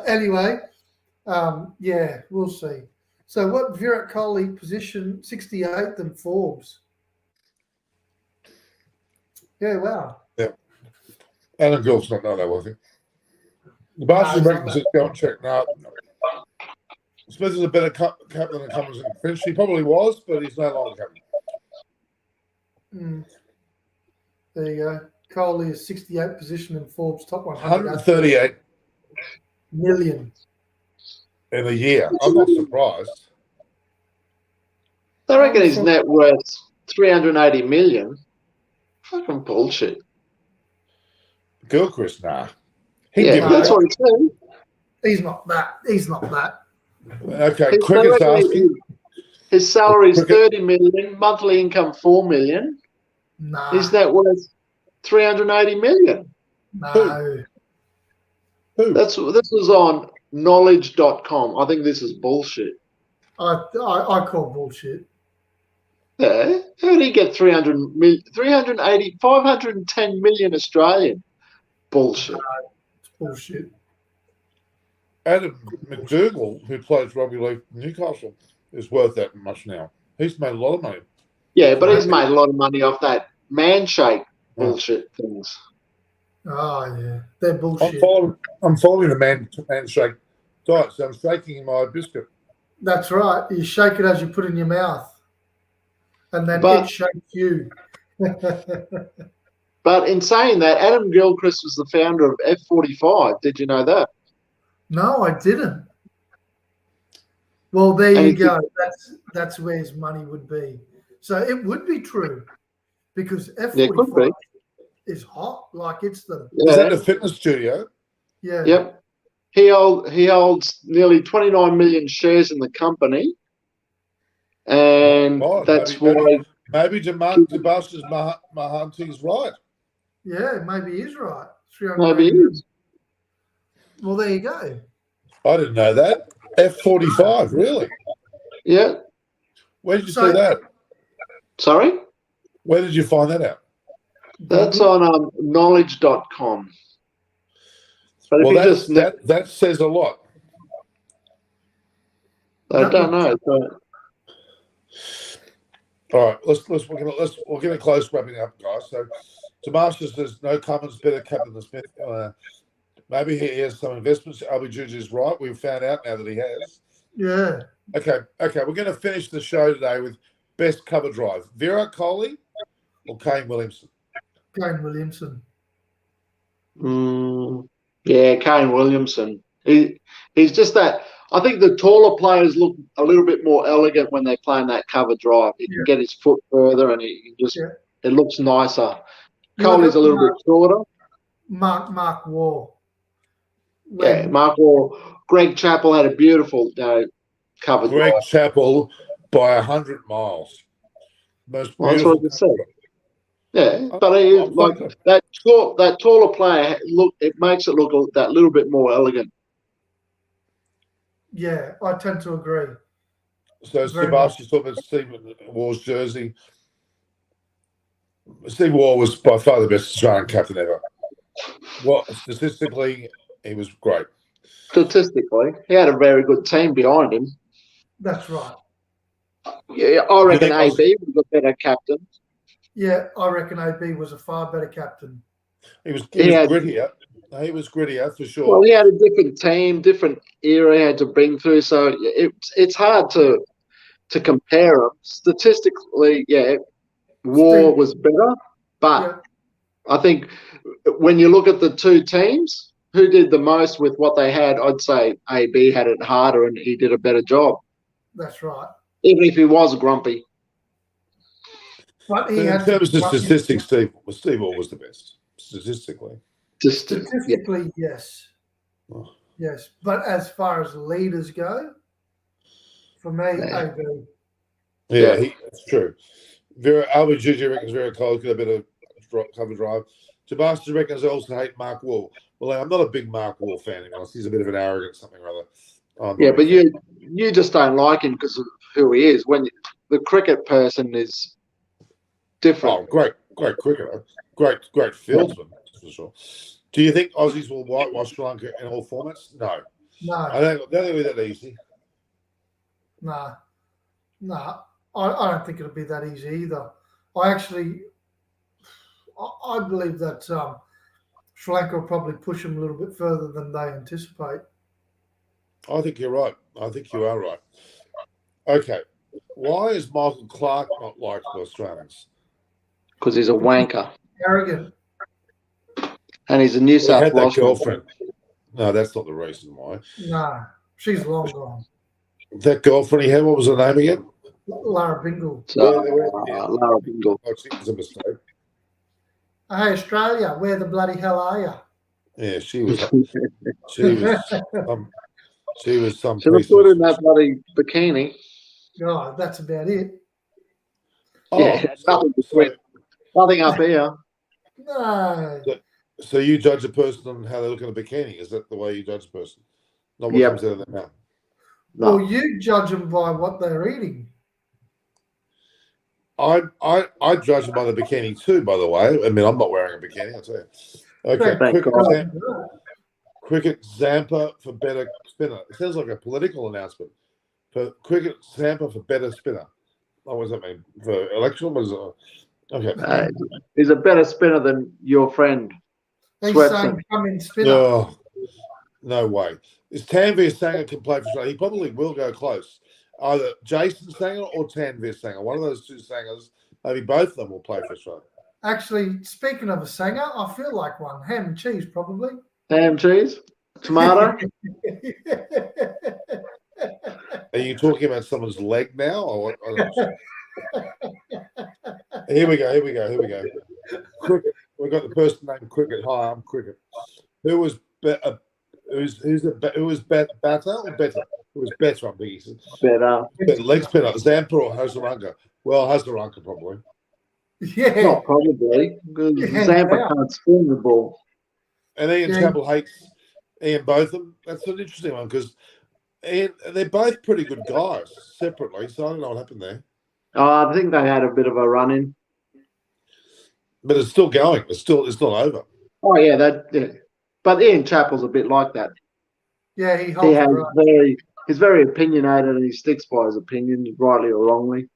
Anyway, we'll see. So what Virat Kohli position 68th in Forbes? Yeah, wow. Alan Gill's not that well, I think. The Masters he's not reckons that it's going to check now. Smith is a better captain than Cummins and Finch. He probably was, but he's no longer captain. There you go. Coley is 68th position in Forbes top 100. 138 million. in a year. I'm not surprised. They reckon his net worth 380 million. Fucking bullshit. Gilchrist, nah. That's what he said. He's not that. He's not that. Okay, Cricket's asking. His salary is 30 million, monthly income 4 million. Nah. His net worth 380 million. No. Who? This was on knowledge.com. I think this is bullshit. I call bullshit. Yeah. How did he get 510 million Australian? Bullshit. It's bullshit. Adam McDougall, who plays rugby league for Newcastle, is worth that much now. He's made a lot of money. Yeah, but he's made a lot of money off that man shake bullshit things. Oh, yeah. They're bullshit. I'm following the man shake diet, so I'm shaking my biscuit. That's right. You shake it as you put it in your mouth. And then it shakes you. But in saying that, Adam Gilchrist was the founder of F45. Did you know that? No, I didn't. Well, there you go. That's where his money would be. So it would be true because F45 is hot. Like it's the. Is that the fitness studio? Yeah. Yep. He holds nearly 29 million shares in the company, and that's why. Maybe Demarcus Mahanti's right. Yeah, maybe he's right. Maybe he is. Well, there you go. I didn't know that. F45, really? Yeah. Where did you see that? Sorry? Where did you find that out? That's on knowledge.com. But well, that says a lot. I don't know. All right, we're getting close wrapping up, guys. So, Tomas says no Cummins better captain than Smith. Maybe he has some investments. LBG is right. We've found out now that he has. Yeah. Okay. We're going to finish the show today with best cover drive: Virat Kohli or Kane Williamson. Kane Williamson. Yeah, Kane Williamson. He's just that. I think the taller players look a little bit more elegant when they play in that cover drive. He can get his foot further, and it looks nicer. Kohli's a little bit shorter. Mark Waugh. Mark Waugh. Greg Chappell had a beautiful cover drive. Greg Chappell by 100 miles. Most beautiful. That's what you said. Yeah, but that taller player it makes it look that little bit more elegant. Yeah, I tend to agree. So Sebastian's talking about Steve Waugh's jersey. Steve Waugh was by far the best Australian captain ever. Well, statistically, he was great. Statistically, he had a very good team behind him. That's right. Yeah, I reckon AB was a better captain. Yeah, I reckon AB was a far better captain. He was grittier. He was grittier for sure. Well, he had a different team, different era he had to bring through, so it's hard to compare them. Statistically, Waugh was better, but I think when you look at the two teams, who did the most with what they had, I'd say AB had it harder and he did a better job. That's right. Even if he was grumpy. But in terms of statistics, Steve Waugh was the best, statistically. Statistically, yes. Oh. Yes. But as far as leaders go, for me, AB. Yeah, that's true. Albert Juju reckons Vera Cole could have been a cover drive. Tobias reckons I also hate Mark Waugh. Well, I'm not a big Mark Waugh fan, to be honest. He's a bit of an arrogant something or other. Yeah, but you just don't like him because of who he is. When the cricket person is different. Oh, great cricketer. Great fieldsman, for sure. Do you think Aussies will whitewash Sri Lanka in all formats? No. I don't think it'll be that easy. No. I don't think it'll be that easy either. I I believe that Sri Lanka will probably push them a little bit further than they anticipate. I think you're right. I think you are right. Okay. Why is Michael Clark not liked by Australians? Because he's a wanker. Arrogant. And he's a New He South had that Wales girlfriend. No, that's not the reason why. No, she's long gone. That girlfriend he had, what was her name again? Lara Bingle. Lara Bingle. Oh, she was a mistake. Hey, Australia, where the bloody hell are you? Yeah, she was some Should have piece put of, in that bloody bikini. God, that's about it. Yeah, nothing up here. No. So you judge a person on how they look in a bikini? Is that the way you judge a person? Not what Yep. comes out of their mouth. No. Well, you judge them by what they're eating. I judge them by the bikini too, by the way. I mean, I'm not wearing a bikini, I'll tell you. Okay, Thank God. cricket Zampa for better spinner. It sounds like a political announcement. For cricket Zampa for better spinner. What does that mean? For election? Okay. He's a better spinner than your friend. He's Swetson. saying come in spinner. Oh, no way. Is Tanvir Sanger can play for Australia? He probably will go close. Either Jason Sanger or Tanvir Sanger. One of those two Sangers, maybe both of them will play for Australia. Actually, speaking of a singer, I feel like one. Ham and cheese, probably. Ham, cheese, tomato. Are you talking about someone's leg now? Or what? I don't know. Here we go. Cricket. We've got the person named Cricket. Hi, I'm Cricket. Who was Batter or Better? Who was better? I'm thinking. Better. Leg spinner, Zampa or Hazaranka? Well, Hazaranka probably. Yeah. Not probably. Because Zampa can't spin the ball. And Ian Chappell hates Ian Botham. That's an interesting one because they're both pretty good guys separately. So I don't know what happened there. I think they had a bit of a run in. But it's still going. It's not over. Oh yeah, But Ian Chappell's a bit like that. Yeah, he's very opinionated and he sticks by his opinion, rightly or wrongly.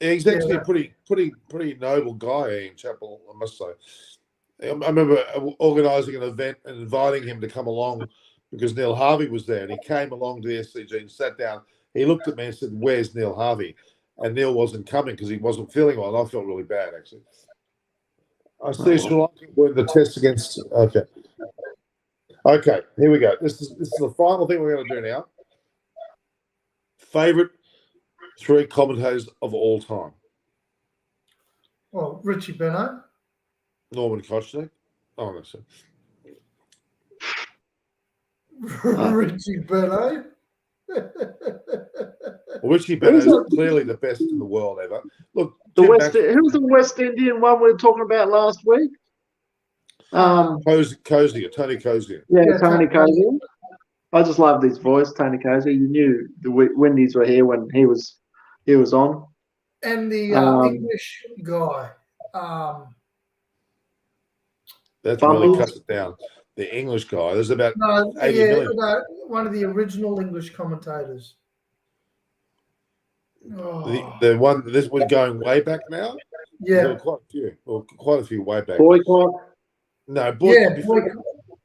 Yeah, he's actually a pretty noble guy, Ian Chappell, I must say. I remember organising an event and inviting him to come along because Neil Harvey was there, and he came along to the SCG and sat down. He looked at me and said, "Where's Neil Harvey?" And Neil wasn't coming because he wasn't feeling well. And I felt really bad, actually. I see Sri Lanka win the test against. Okay, here we go. This is the final thing we're going to do now. Favorite 3 commentators of all time. Well, Richie Benaud. Norman Kochnick. Oh, no, sir. Richie Benaud. Richie Benaud is clearly the best in the world ever. Look, who was the West Indian one we were talking about last week? Cozier, Tony Cozier. Yeah, Tony Cozier. I just loved his voice, Tony Cozier. You knew the Windies were here when he was on. And the English guy. That's really cut it down. The English guy. There's about 80 million. One of the original English commentators. The one. This was going way back now. Yeah, there were quite a few way back. Boycott. No, boycott. Before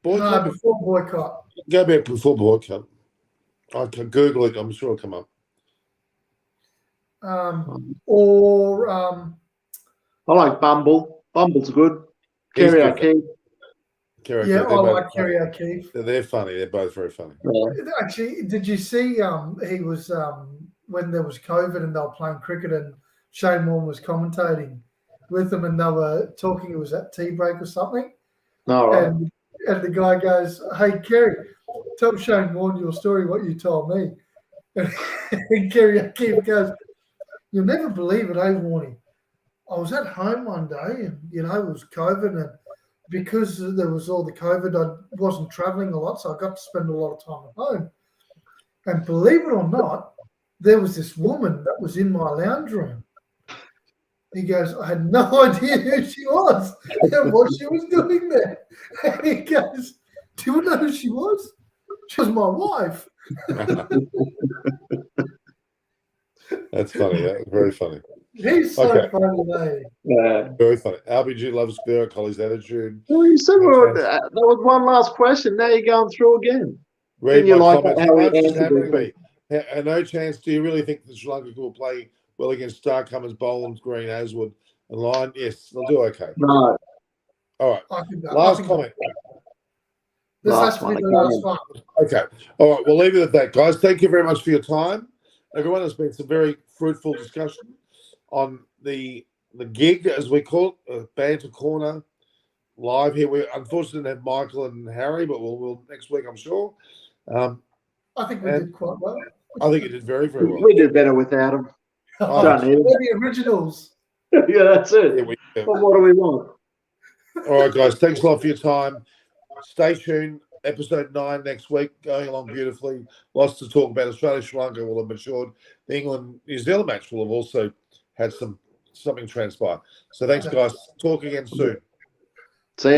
boycott. Go back before boycott. I can Google it. I'm sure it'll come up. I like Bumble. Bumble's good. Kerry O'Keefe. Yeah, I like Kerry O'Keefe. They're funny. They're both very funny. Yeah. Actually, did you see he was when there was COVID and they were playing cricket and Shane Warne was commentating with them and they were talking, it was at tea break or something. All right. And the guy goes, "Hey, Kerry, tell Shane Warne your story, what you told me." And Kerry O'Keefe goes, "You'll never believe it, eh, Warnie? I was at home one day and, it was COVID and because there was all the COVID, I wasn't traveling a lot, so I got to spend a lot of time at home. And believe it or not, there was this woman that was in my lounge room." He goes, "I had no idea who she was and what she was doing there." And he goes, "Do you know who she was? She was my wife." That's funny. That's very funny. He's so Okay. funny, mate. Yeah. Very funny. LBG loves Gurr, Colley's attitude. Well, you said Okay. there was one last question. Now you're going through again. Read you my like comments. how he Mark's just answered hammering it? me. No chance. Do you really think that Sri Lanka will play well against Starcomers, Boland, Green, Aswood, and Lyon? Yes, they'll do okay. No. All right. I think that. Last comment. This has Last to be one, the okay. last one. Okay. All right. We'll leave it at that, guys. Thank you very much for your time. Everyone, has been some very fruitful discussion on the gig, as we call it, Banter Corner live here. We unfortunately didn't have Michael and Harry, but we'll next week, I'm sure. I think we And did quite well. I think you did very, very well. We did better without him. Oh, Don't need We're the originals. him. Yeah, that's it. Yeah, we, But what do we want? all right, guys. Thanks a lot for your time. Stay tuned. Episode 9 next week, going along beautifully. Lots to talk about. Australia, Sri Lanka will have matured. The England-New Zealand match will have also had something transpire. So thanks, guys. Talk again soon. See ya.